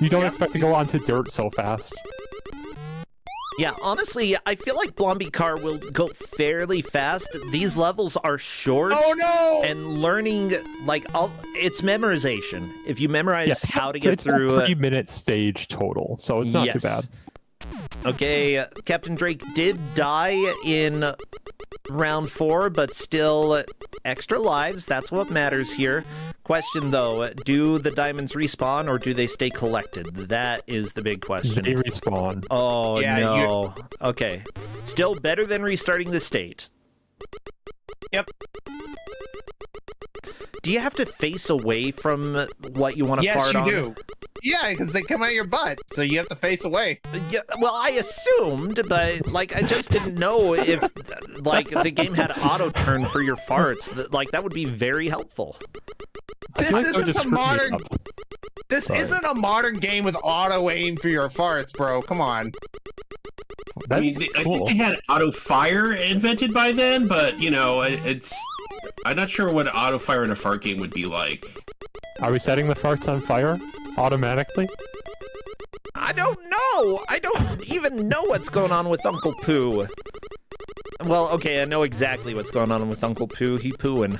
You don't expect to go onto dirt so fast. Yeah, honestly, I feel like Blondie Car will go fairly fast. These levels are short. Oh no! And learning, like, it's memorization. If you memorize how to get it's through a 3-minute stage total, so it's not too bad. Okay, Captain Drake did die in round 4, but still extra lives. That's what matters here. Question, though, do the diamonds respawn or do they stay collected? That is the big question. They respawn. Oh, yeah, no. Okay. Still better than restarting the state. Yep. Do you have to face away from what you want to fart on? Yes, you do. Yeah, because they come out your butt, so you have to face away. Yeah, well, I assumed, but, like, I just didn't know if, like, the game had auto-turn for your farts. Like, that would be very helpful. This isn't a modern... This isn't a modern game with auto-aim for your farts, bro. Come on. I mean, I think they had auto-fire invented by then, but, you know, I'm not sure what auto-fire in a fart game would be like. Are we setting the farts on fire automatically? I don't know. I don't even know what's going on with Uncle Pooh. Well, okay, I know exactly what's going on with Uncle Pooh. He pooing.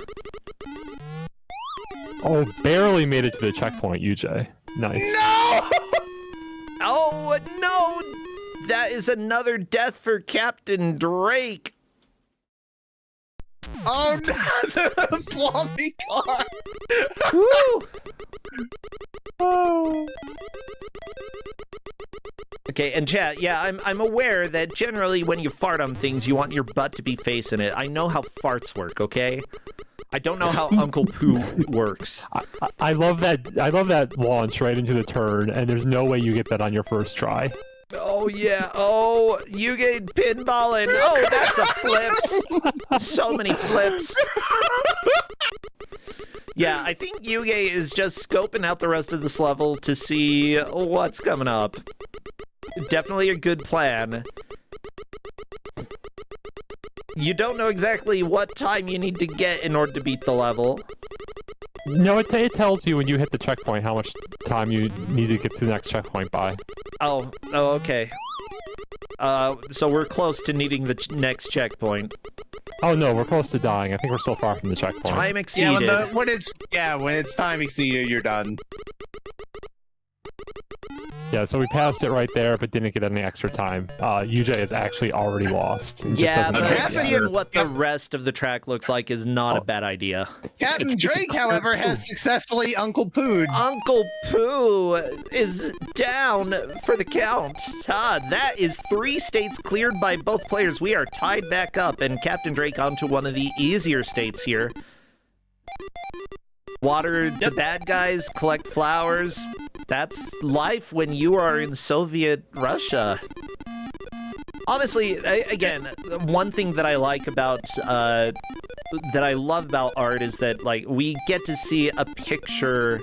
Oh, barely made it to the checkpoint, UJ. Nice. No! Oh, no! That is another death for Captain Drake. Oh, no! The Blondie Car! Woo! Oh. Okay, and chat, yeah, I'm aware that generally when you fart on things, you want your butt to be facing it. I know how farts work, okay? I don't know how Uncle Pooh works. I love that launch right into the turn, and there's no way you get that on your first try. Oh, yeah. Oh, you get pinballing. Oh, that's a flips. So many flips. Yeah, I think Yuge is just scoping out the rest of this level to see what's coming up. Definitely a good plan. You don't know exactly what time you need to get in order to beat the level. No, it tells you when you hit the checkpoint how much time you need to get to the next checkpoint by. Oh, okay. So we're close to needing the next checkpoint. Oh no, we're close to dying. I think we're still far from the checkpoint. Time exceeded. Yeah, when it's time exceeded, you're done. Yeah, so we passed it right there, but didn't get any extra time. UJ is actually already lost. Yeah, but that's seeing what the rest of the track looks like is not a bad idea. Captain Drake, however, has successfully Uncle Poo'd. Uncle Pooh is down for the count. That is 3 states cleared by both players. We are tied back up, and Captain Drake onto one of the easier states here. Water the bad guys, collect flowers. That's life when you are in Soviet Russia. Honestly, again, one thing that I like about, that I love about art is that, like, we get to see a picture,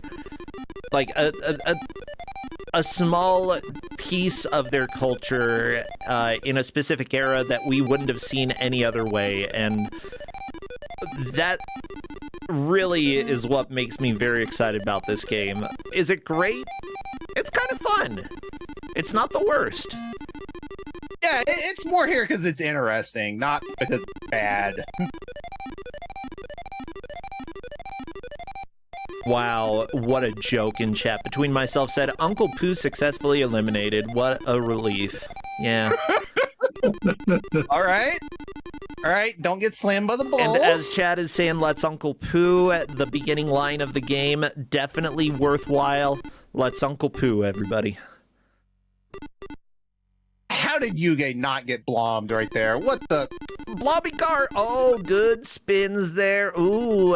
like, a small piece of their culture in a specific era that we wouldn't have seen any other way, and that really is what makes me very excited about this game. Is it great? It's kind of fun. It's not the worst. Yeah, it's more here because it's interesting, not because it's bad. Wow, what a joke in chat. Between myself said, Uncle Pooh successfully eliminated. What a relief. Yeah. All right. All right, don't get slammed by the balls. And as Chad is saying, let's Uncle Pooh at the beginning line of the game. Definitely worthwhile. Let's Uncle Pooh, everybody. How did Yuge not get blommed right there? What the? Blobby car. Oh, good spins there. Ooh,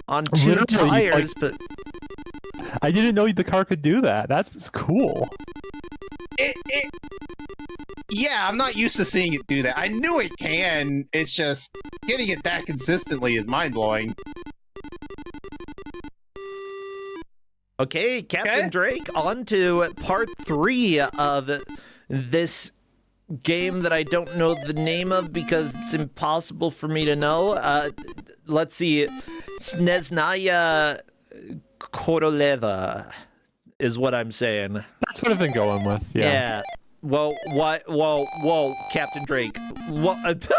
on two Literally, tires, like, but I didn't know the car could do that. That's cool. Yeah, I'm not used to seeing it do that. I knew it can. It's just getting it that consistently is mind-blowing. okay, Captain Drake, on to part 3 of this game that I don't know the name of because it's impossible for me to know. Let's see. Sneznaya Koroleva is what I'm saying. That's what I've been going with. Yeah. Whoa, what? Whoa, Captain Drake. What?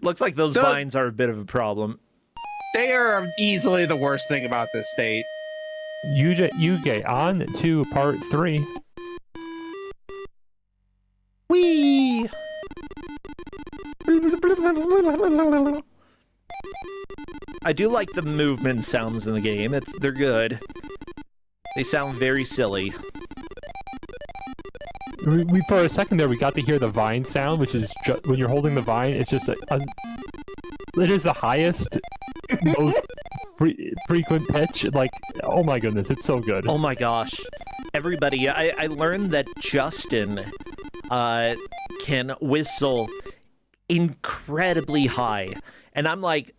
Looks like those vines are a bit of a problem. They are easily the worst thing about this state. Yuge, on to part 3. Whee! I do like the movement sounds in the game. They're good. They sound very silly. We for a second there, we got to hear the vine sound, which is when you're holding the vine. It's just it is the highest, most frequent pitch. Like, oh my goodness, it's so good. Oh my gosh, everybody! I learned that Justin can whistle incredibly high, and I'm like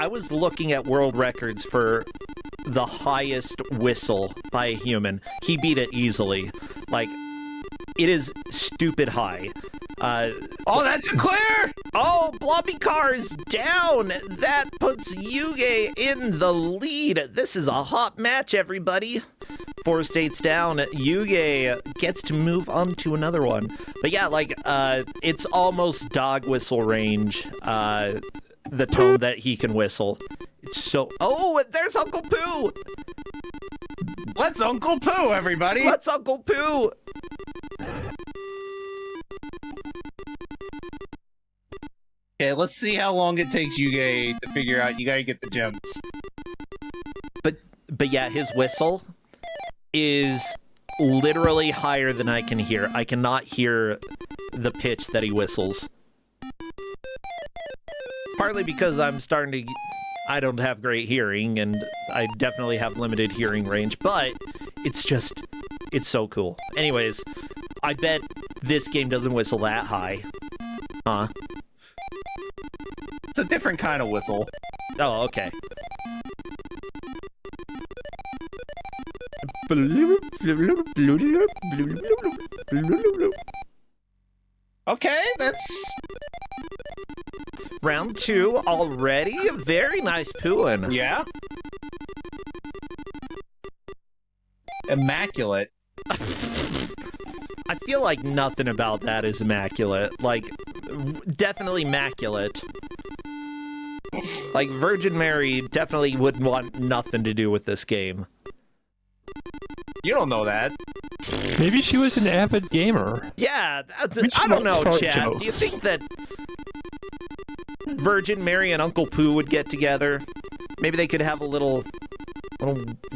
I was looking at world records for the highest whistle by a human. He beat it easily. Like, it is stupid high. Oh, that's a clear! Oh, Blobby Car is down! That puts Yuge in the lead. This is a hot match, everybody. 4 states down. Yuge gets to move on to another one. But yeah, like, it's almost dog whistle range, the tone that he can whistle. It's so... Oh, there's Uncle Pooh! Let's Uncle Pooh, everybody! Let's Uncle Pooh! Okay, let's see how long it takes Yuge to figure out you gotta get the gems. But yeah, his whistle is literally higher than I can hear. I cannot hear the pitch that he whistles. Partly because I'm starting to... I don't have great hearing, and I definitely have limited hearing range, but it's just... It's so cool. Anyways, I bet this game doesn't whistle that high. Huh? It's a different kind of whistle. Oh, okay. Okay, that's... Round 2 already? Very nice pooing. Yeah. Immaculate. I feel like nothing about that is immaculate. Like, definitely immaculate. Like, Virgin Mary definitely wouldn't want nothing to do with this game. You don't know that. Maybe she was an avid gamer. Yeah, I don't know, Chad. Do you think that Virgin Mary and Uncle Pooh would get together? Maybe they could have a little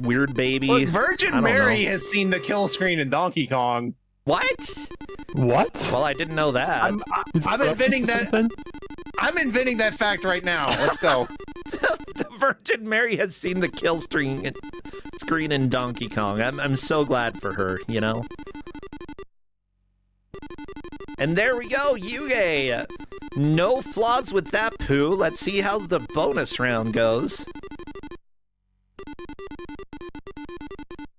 weird baby. Look, Virgin Mary has seen the kill screen in Donkey Kong. What? What? Well, I didn't know that. I'm inventing that. I'm inventing that fact right now. Let's go. The Virgin Mary has seen the kill screen in Donkey Kong. I'm so glad for her, you know? And there we go, Yuge. No flaws with that poo. Let's see how the bonus round goes.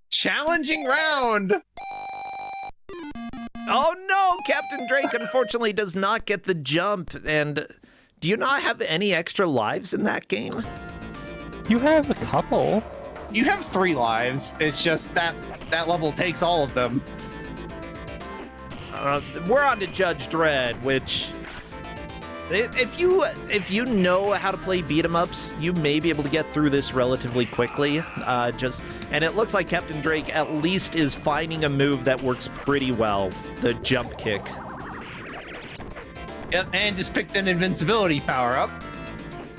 Challenging round. Oh no, Captain Drake unfortunately does not get the jump, and Do you not have any extra lives in that game? You have a couple. You have 3 lives. It's just that level takes all of them. We're on to Judge Dredd, which if you know how to play beat 'em ups, you may be able to get through this relatively quickly. And it looks like Captain Drake at least is finding a move that works pretty well, the jump kick. Yep, and just picked an invincibility power-up.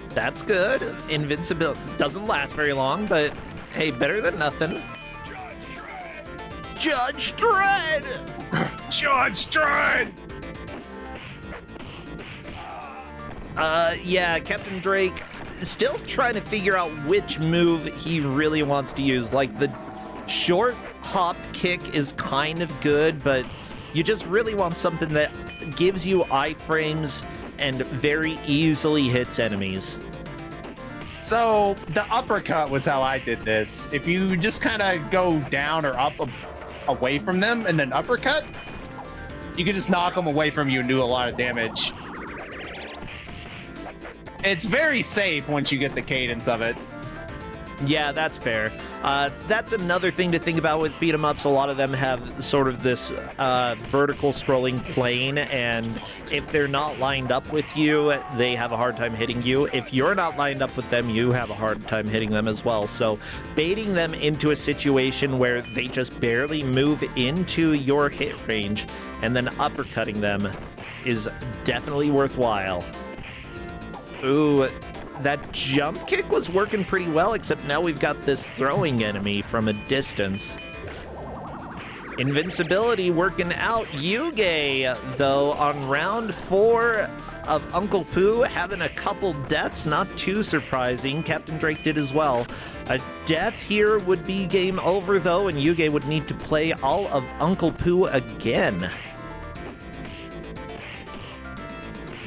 That's good. Invincibility doesn't last very long, but hey, better than nothing. Judge Dredd! Judge Dredd! Yeah, Captain Drake still trying to figure out which move he really wants to use. Like, the short hop kick is kind of good, but you just really want something that gives you iframes and very easily hits enemies. So, the uppercut was how I did this. If you just kind of go down or up away from them and then uppercut, you can just knock them away from you and do a lot of damage. It's very safe once you get the cadence of it. Yeah, that's fair. That's another thing to think about with beat 'em ups. A lot of them have sort of this vertical scrolling plane, and if they're not lined up with you, they have a hard time hitting you. If you're not lined up with them, you have a hard time hitting them as well. So baiting them into a situation where they just barely move into your hit range and then uppercutting them is definitely worthwhile. Ooh, that jump kick was working pretty well, except now we've got this throwing enemy from a distance. Invincibility working out. Yuge, though, on round 4 of Uncle Poo, having a couple deaths, not too surprising. Captain Drake did as well. A death here would be game over, though, and Yuge would need to play all of Uncle Poo again.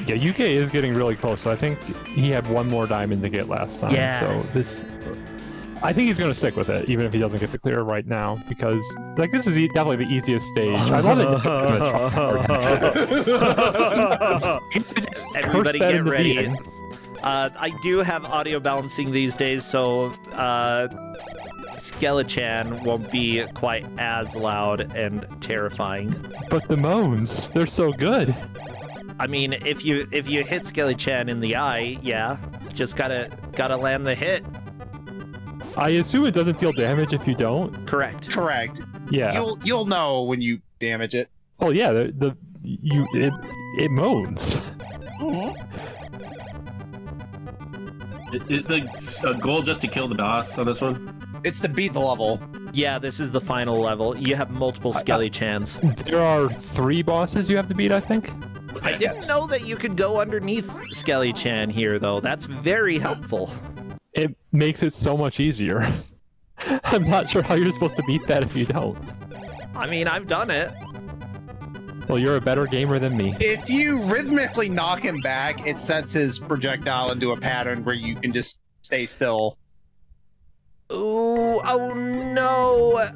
Yeah, UK is getting really close, so I think he had one more diamond to get last time. Yeah. So I think he's going to stick with it, even if he doesn't get the clear right now, because like this is definitely the easiest stage. I love it. Everybody get ready. I do have audio balancing these days, so Skelechan won't be quite as loud and terrifying. But the moans, they're so good. I mean, if you hit Skelechan in the eye, yeah, just gotta land the hit. I assume it doesn't deal damage if you don't. Correct. Correct. Yeah. You'll know when you damage it. Oh yeah, it moans. Is the goal just to kill the boss on this one? It's to beat the level. Yeah, this is the final level. You have multiple Skelechans. There are 3 bosses you have to beat, I think. I didn't know that you could go underneath Skelechan here, though. That's very helpful. It makes it so much easier. I'm not sure how you're supposed to beat that if you don't. I mean, I've done it. Well, you're a better gamer than me. If you rhythmically knock him back, it sets his projectile into a pattern where you can just stay still. Ooh, oh no!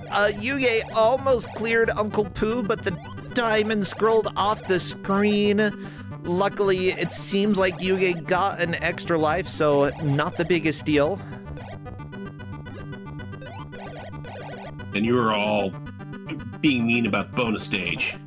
Yuge almost cleared Uncle Poo, but the diamond scrolled off the screen. Luckily, it seems like Yuge got an extra life, so not the biggest deal. And you were all being mean about the bonus stage.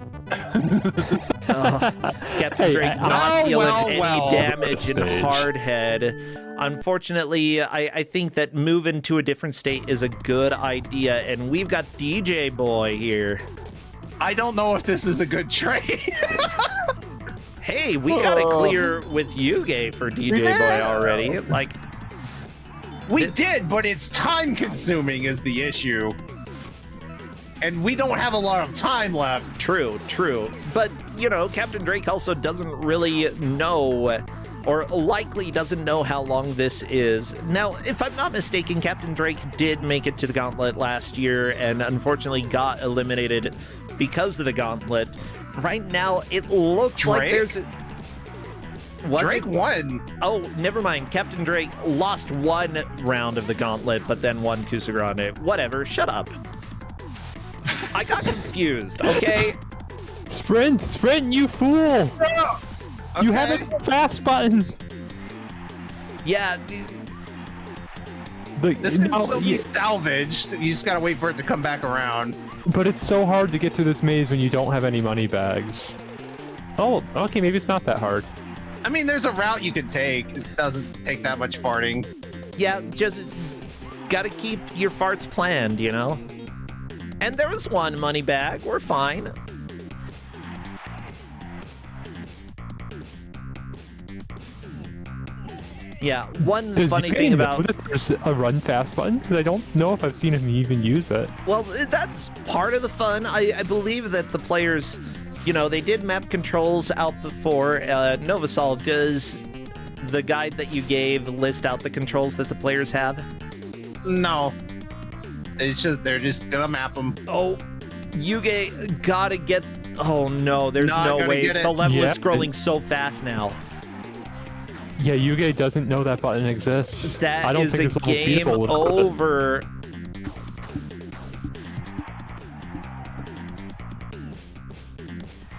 Captain Drake not dealing any damage in Hardhead. Unfortunately, I think that moving to a different state is a good idea, and we've got DJ Boy here. I don't know if this is a good trade. Hey, we got it clear with Yuge for DJ Boy already. Like, we did, but it's time consuming is the issue. And we don't have a lot of time left. True. But, you know, Captain Drake also doesn't really know, or likely doesn't know how long this is. Now, if I'm not mistaken, Captain Drake did make it to the Gauntlet last year and unfortunately got eliminated because of the Gauntlet. Right now, it looks like there's Drake won. Oh, never mind. Captain Drake lost one round of the Gauntlet, but then won Kusogrand8. Whatever, shut up. I got confused, okay? Sprint, you fool! You have a fast button. Yeah, This can still be salvaged. You just gotta wait for it to come back around. But it's so hard to get through this maze when you don't have any money bags. Oh, okay, maybe it's not that hard. I mean, there's a route you could take. It doesn't take that much farting. yeah, just gotta keep your farts planned, you know? And there was one money bag. We're fine. Yeah, one Does funny you thing know about... that there's a run fast button? Because I don't know if I've seen him even use it. Well, that's part of the fun. I believe that the players, you know, they did map controls out before. MauriceSY, does the guide that you gave list out the controls that the players have? No. It's just, they're just gonna map them. Oh, Yuge gotta get... Oh no, there's Not no gonna way. get it. The level Yeah. is scrolling so fast now. Yeah, Yuge doesn't know that button exists. I That don't is think a this level's game beatable without it. over.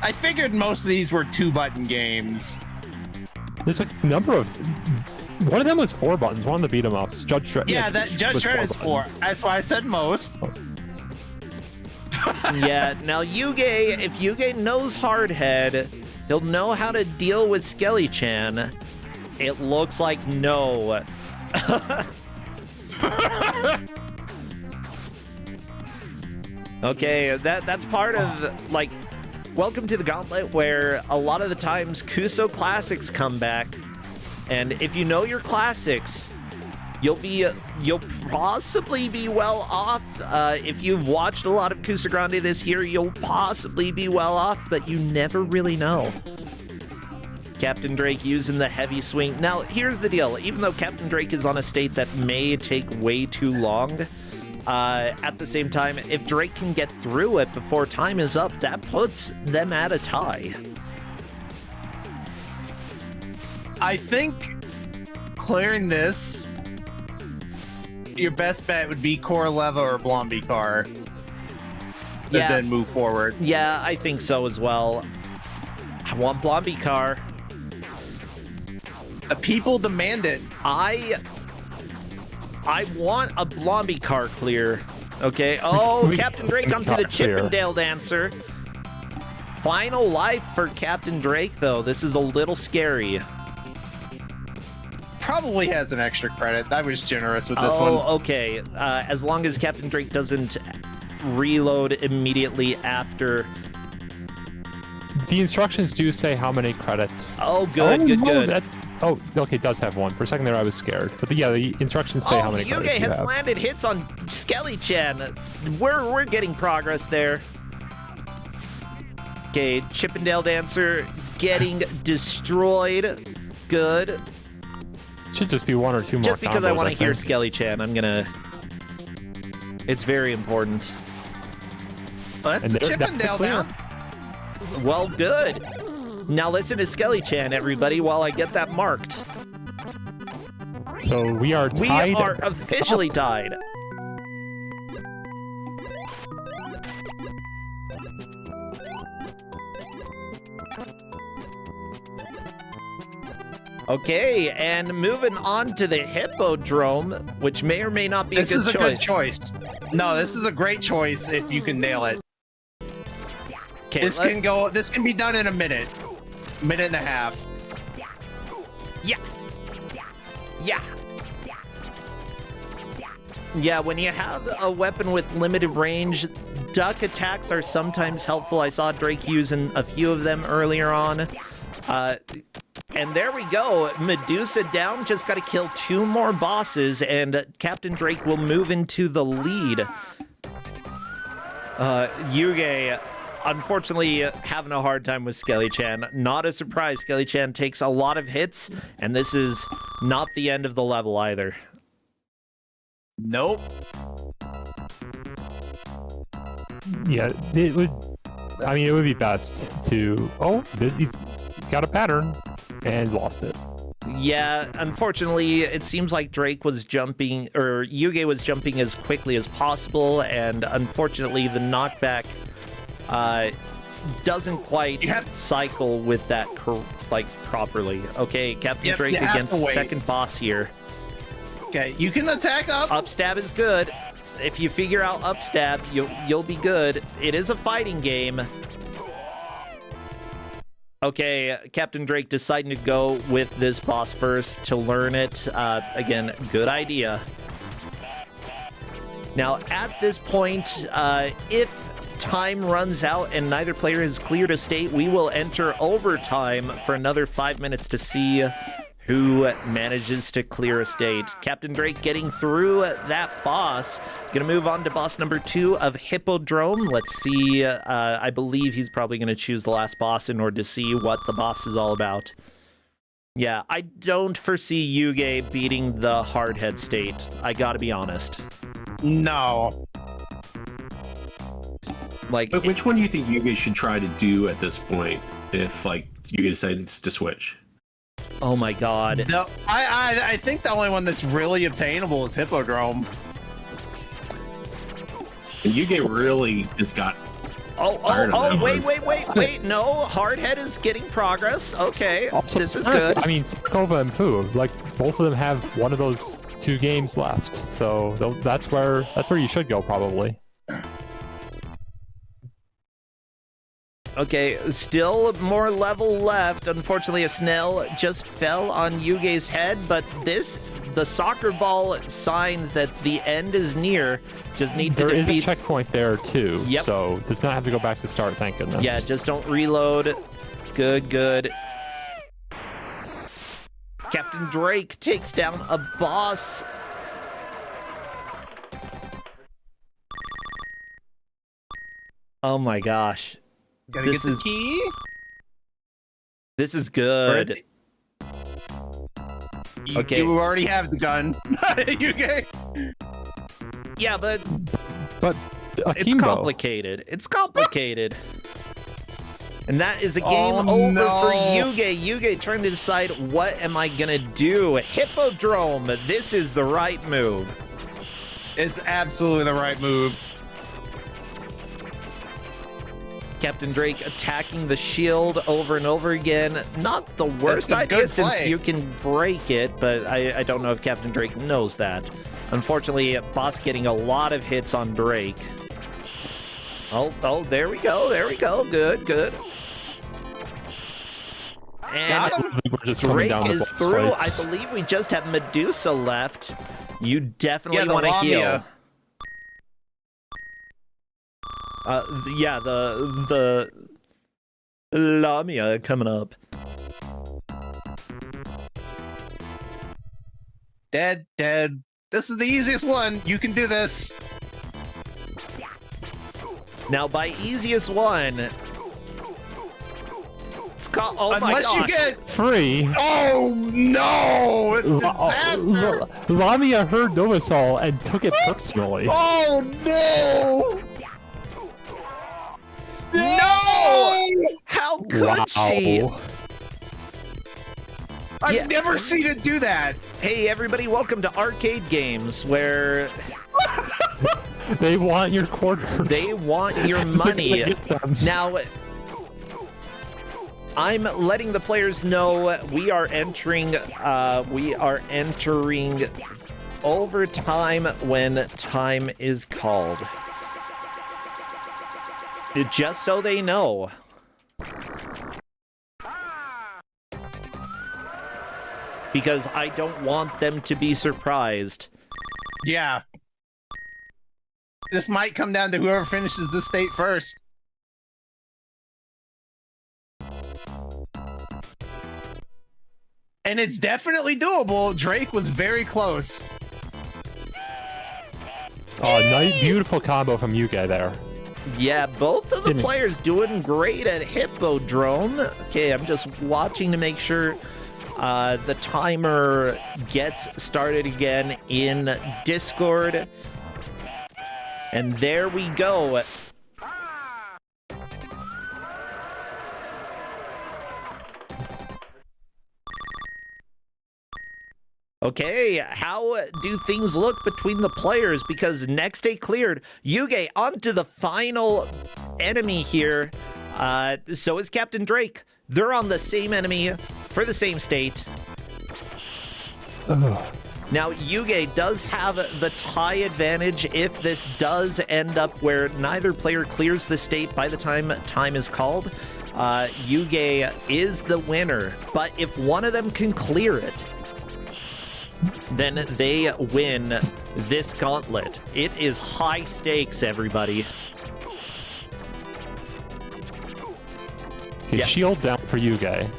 I figured most of these were 2-button games. There's a number of... One of them was 4 buttons. One of the beat 'em ups. Judge Dredd. Yeah, that Judge Dredd is 4. That's why I said most. Yeah, now Yuge, if Yuge knows Hardhead, he'll know how to deal with Skelly-chan. It looks like no. Okay, that's part of, like, welcome to the Gauntlet, where a lot of the times Kuso classics come back, and if you know your classics, you'll possibly be well off. If you've watched a lot of Kusogrand8 this year, you'll possibly be well off, but you never really know. Captain Drake using the heavy swing. Now, here's the deal. Even though Captain Drake is on a state that may take way too long, at the same time, if Drake can get through it before time is up, that puts them at a tie. I think clearing this, your best bet would be Koroleva or Blomby car. And Yeah. then move forward. Yeah, I think so as well. I want Blomby car. The people demand it. I want a Blomby car clear. Okay. Oh, We- Captain Drake onto the car clear. Chippendale Dancer. Final life for Captain Drake, though. This is a little scary. Probably has an extra credit. I was generous with this one. Okay. As long as Captain Drake doesn't reload immediately after. The instructions do say how many credits. Oh, good, good, no, good. Oh, okay, it does have one. For a second there, I was scared. But yeah, the instructions say how many credits Yuge you has have. landed hits on Skelly-chan. We're getting progress there. Okay, Chippendale Dancer getting destroyed. Good. Should just be 1 or 2 more Just because I combos, want to hear think. Skelly-chan, I'm gonna... It's very important. Well, that's And the there- that's the Chippendale clear. down. Well, good. Now listen to Skelly-chan, everybody, while I get that marked. So we are We tied. are officially tied. Okay, and moving on to the Hippodrome, which may or may not be This a is good a choice. good choice. No, this is a great choice if you can nail it. Okay, This can go. This can be done in a minute, minute and a half. Yeah. Yeah. Yeah, when you have a weapon with limited range, duck attacks are sometimes helpful. I saw Drake using a few of them earlier on. And there we go. Medusa down. Just got to kill 2 more bosses, and Captain Drake will move into the lead. Yuge, unfortunately, having a hard time with Skelly-chan. Not a surprise. Skelly-chan takes a lot of hits, and this is not the end of the level either. Nope. Yeah, it would. I mean, it would be best to. Oh, he's got a pattern and lost it. Yeah, unfortunately, it seems like Drake was jumping, or Yuge was jumping as quickly as possible, and unfortunately, the knockback doesn't quite cycle with that properly. Okay, Captain Drake against second boss here. Okay, you can attack up. Upstab is good. If you figure out upstab, you'll be good. It is a fighting game. Okay, Captain Drake deciding to go with this boss first to learn it. Again, good idea. Now, at this point, if time runs out and neither player has cleared a state, we will enter overtime for another 5 minutes to see who manages to clear a state. Captain Drake getting through that boss. Gonna move on to boss number 2 of Hippodrome. Let's see, I believe he's probably gonna choose the last boss in order to see what the boss is all about. Yeah, I don't foresee Yuge beating the Hardhead state. I gotta be honest. No. But which one do you think Yuge should try to do at this point if, like, Yuge decides to switch? Oh my god. No, I think the only one that's really obtainable is Hippodrome. And Yuge really just got... Wait, no, Hardhead is getting progress. Okay, also, this is good. I mean, Sarkova and Pooh, like, both of them have one of those 2 games left, so that's where you should go, probably. Okay, still more level left. Unfortunately, a Snell just fell on Yuge's head, but the soccer ball signs that the end is near. Just need to defeat... There is a checkpoint there, too, yep. So does not have to go back to start, thank goodness. Yeah, just don't reload. Good. Captain Drake takes down a boss. Oh my gosh. Gotta get the key. This is good. Okay. You already have the gun. Yuge. Yeah, but Akimbo. it's complicated. It's complicated. And that is a game over for Yuge. Yuge trying to decide, what am I gonna do? Hippodrome. This is the right move. It's absolutely the right move. Captain Drake attacking the shield over and over again. Not the worst idea since you can break it, but I don't know if Captain Drake knows that. Unfortunately, boss getting a lot of hits on Drake. Oh, there we go. Good. And Drake is through. I believe we just have Medusa left. You definitely want to heal. The Lamia coming up. Dead. This is the easiest one. You can do this. Now, by easiest one, it's called. Oh my gosh! Unless you get free. Oh no! It's disaster. Lamia heard Novasol and took it personally. Oh no! No! How could she? I've never seen it do that. Hey, everybody, welcome to Arcade Games, where they want your quarters. They want your money. Now, I'm letting the players know we are entering overtime when time is called. Just so they know. Because I don't want them to be surprised. Yeah. This might come down to whoever finishes the state first. And it's definitely doable. Drake was very close. Oh, nice, beautiful combo from Yuge there. Yeah, both of the players doing great at Hippodrome. Okay, I'm just watching to make sure the timer gets started again in Discord. And there we go. Okay, how do things look between the players? Because next day cleared. Yuge onto the final enemy here. So is Captain Drake. They're on the same enemy for the same state. Ugh. Now, Yuge does have the tie advantage if this does end up where neither player clears the state by the time time is called. Yuge is the winner, but if one of them can clear it, then they win this gauntlet. It is high stakes, everybody. Okay, Yeah. shield down for Yuge.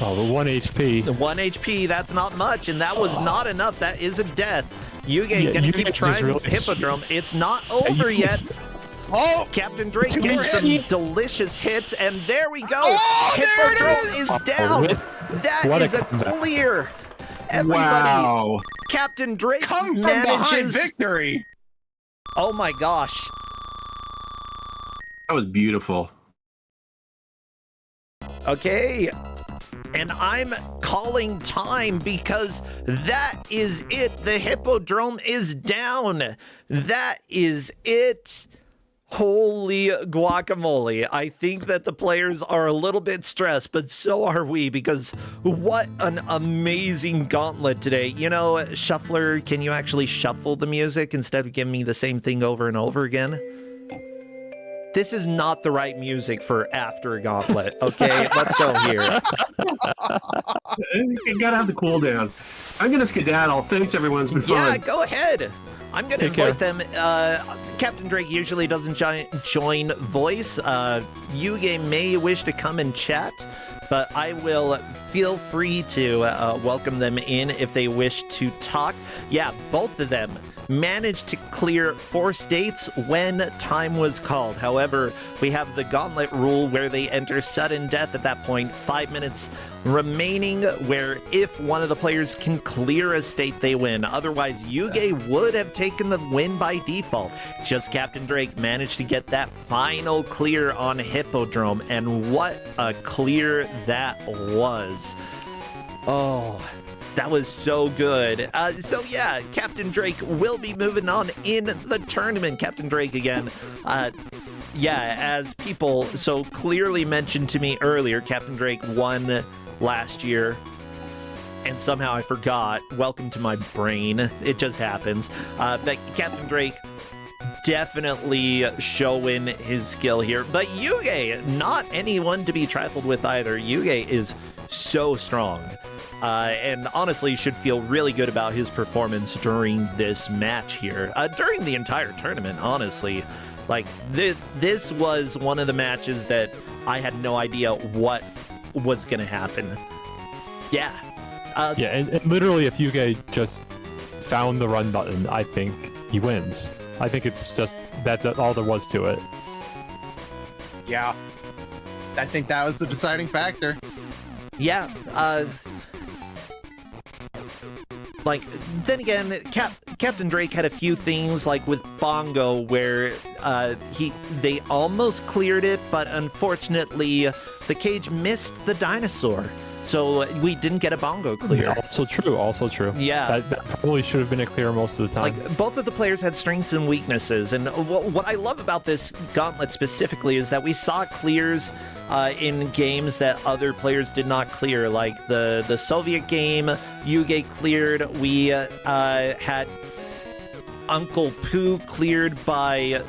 Oh, the 1 HP. The 1 HP, that's not much, and that was not enough. That is a death. Yuge gonna Yuge keep is trying really- Hippodrome. It's not over yet. Oh, Captain Drake Two getting more some hits. delicious hits, and there we go. Oh, there it Hippodrome is. is down. That What a is a comeback. clear. Everybody, Wow. Captain Drake come from behind manages. victory. Oh my gosh. That was beautiful. Okay. And I'm calling time because that is it. The Hippodrome is down. That is it. Holy guacamole. I think that the players are a little bit stressed, but so are we, because what an amazing gauntlet today. You know, Shuffler, can you actually shuffle the music instead of giving me the same thing over and over again? This is not the right music for after a gauntlet. Okay, let's go here. You gotta have the cooldown. I'm gonna skedaddle. Thanks, everyone. It's been Yeah, fun. go ahead. I'm going to Take care. invite them. Captain Drake usually doesn't join voice. Yuge may wish to come and chat, but I will feel free to welcome them in if they wish to talk. Yeah, both of them managed to clear 4 states when time was called. However, we have the gauntlet rule where they enter sudden death at that point. 5 minutes remaining, where if one of the players can clear a state, they win. Otherwise, Yuge would have taken the win by default. Just Captain Drake managed to get that final clear on Hippodrome, and what a clear that was. Oh, that was so good. So yeah, Captain Drake will be moving on in the tournament. Captain Drake again. Yeah, as people so clearly mentioned to me earlier, Captain Drake won last year, and somehow I forgot. Welcome to my brain. It just happens. But Captain Drake definitely showing his skill here. But Yuge, not anyone to be trifled with either. Yuge is so strong. And honestly should feel really good about his performance during this match here. During the entire tournament, honestly. Like, this was one of the matches that I had no idea what was going to happen. Yeah. Yeah, and literally if Yuge just found the run button, I think he wins. I think it's just, that's all there was to it. Yeah, I think that was the deciding factor. Yeah, like, then again, Captain Drake had a few things, like with Bongo, where they almost cleared it, but unfortunately, the cage missed the dinosaur, so we didn't get a Bongo clear. Also true. Yeah. That probably should have been a clear most of the time. Like, both of the players had strengths and weaknesses, and what I love about this gauntlet specifically is that we saw clears in games that other players did not clear, like the Soviet game, Yuge cleared. We had Uncle Pooh cleared by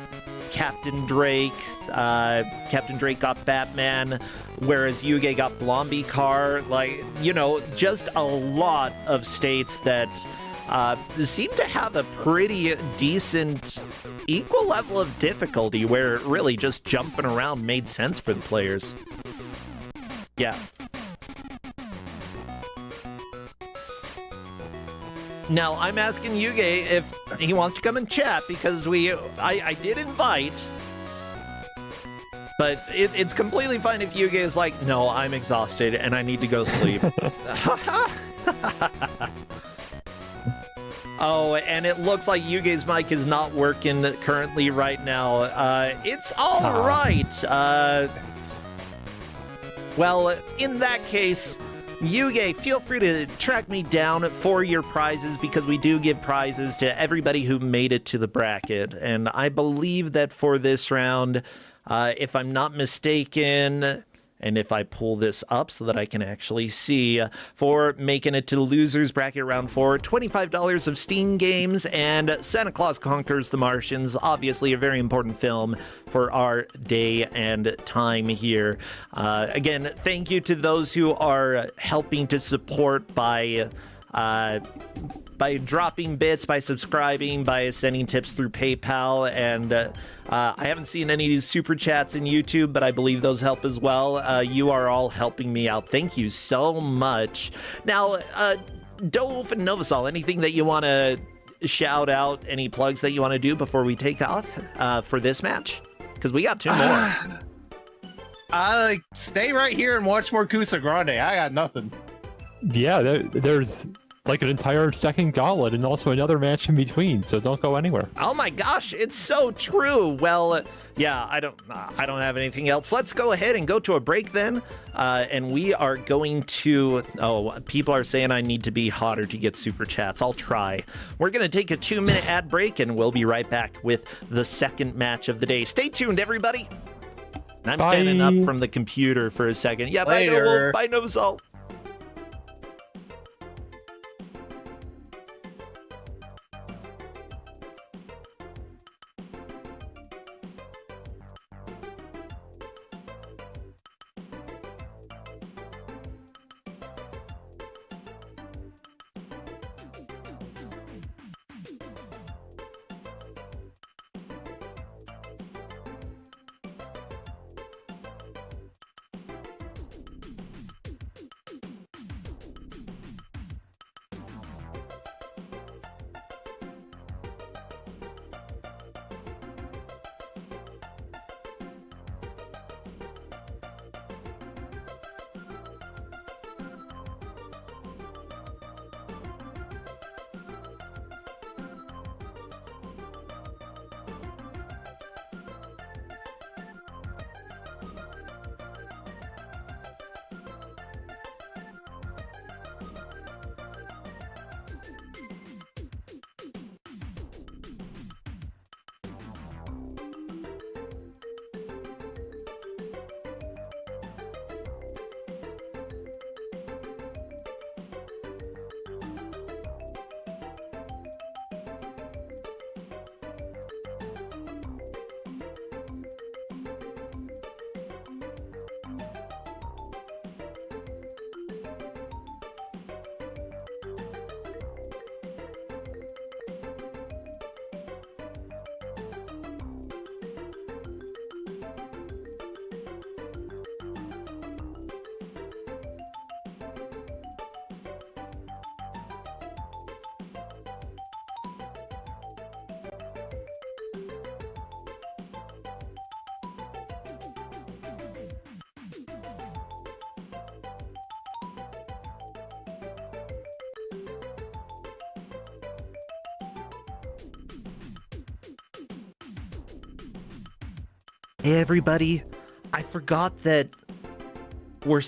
Captain Drake. Captain Drake got Batman, whereas Yuge got Blomby Car. Like, you know, just a lot of states that seem to have a pretty decent equal level of difficulty, where really just jumping around made sense for the players. Yeah. Now, I'm asking Yuge if he wants to come and chat, because I did invite, but it's completely fine if Yuge is like, no, I'm exhausted and I need to go sleep. Oh, and it looks like Yuge's mic is not working currently right now. It's all right. Well, in that case, Yuge, feel free to track me down for your prizes because we do give prizes to everybody who made it to the bracket. And I believe that for this round, if I'm not mistaken, and if I pull this up so that I can actually see, for making it to the losers bracket round 4, $25 of Steam games and Santa Claus Conquers the Martians, obviously a very important film for our day and time here. Again, thank you to those who are helping to support by dropping bits, by subscribing, by sending tips through PayPal, and I haven't seen any of these super chats in YouTube, but I believe those help as well. You are all helping me out. Thank you so much. Now, Dove and Novasol, anything that you want to shout out, any plugs that you want to do before we take off for this match? Because we got 2 more. Stay right here and watch more Kusogrand8. I got nothing. Yeah, there's like an entire second gauntlet and also another match in between, so don't go anywhere. Oh my gosh, it's so true. Well, yeah, I don't have anything else. Let's go ahead and go to a break then. And we are going to, people are saying I need to be hotter to get super chats. I'll try. We're going to take a 2-minute ad break and we'll be right back with the second match of the day. Stay tuned, everybody. And I'm standing up from the computer for a second. Yeah, Later. Bye, Novasol. Hey everybody, I forgot that we're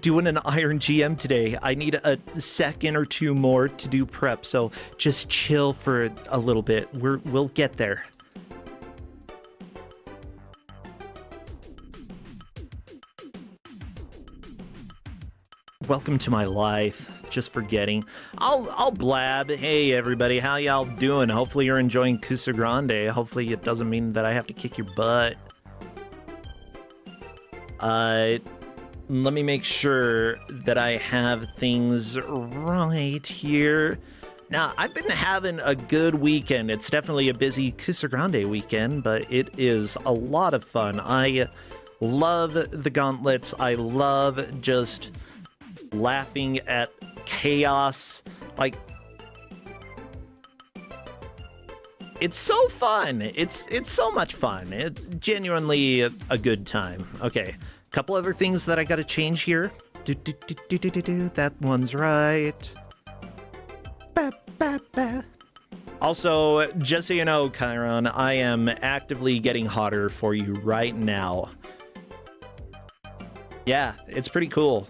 doing an Iron GM today. I need a second or 2 more to do prep, so just chill for a little bit. We'll get there. Welcome to my life. Just forgetting. I'll blab. Hey everybody, how y'all doing? Hopefully you're enjoying Kusogrand8. Hopefully it doesn't mean that I have to kick your butt. Let me make sure that I have things right here. Now, I've been having a good weekend. It's definitely a busy Kusogrand8 weekend, but it is a lot of fun. I love the gauntlets. I love just laughing at chaos. Like, it's so fun. It's so much fun. It's genuinely a good time. Okay, a couple other things that I gotta change here. That one's right. Also, just so you know, Chiron, I am actively getting hotter for you right now. Yeah, it's pretty cool.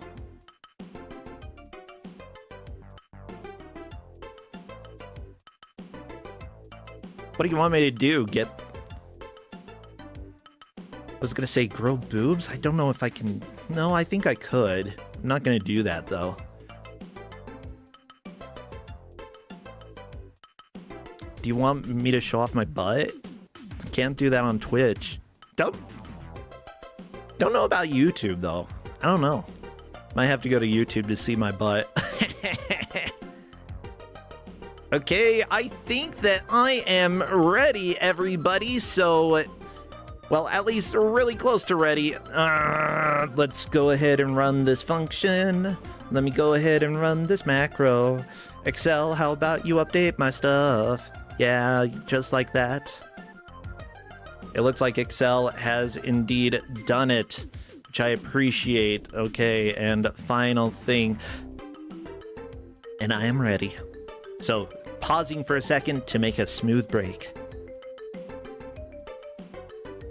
What do you want me to do? I was gonna say grow boobs? I don't know if I can... No, I think I could. I'm not gonna do that, though. Do you want me to show off my butt? Can't do that on Twitch. Don't know about YouTube, though. I don't know. Might have to go to YouTube to see my butt. Okay, I think that I am ready, everybody. So, well, at least really close to ready. Let's go ahead and run this function. Let me go ahead and run this macro. Excel, how about you update my stuff? Yeah, just like that. It looks like Excel has indeed done it, which I appreciate. Okay, and final thing. And I am ready. So, pausing for a second to make a smooth break.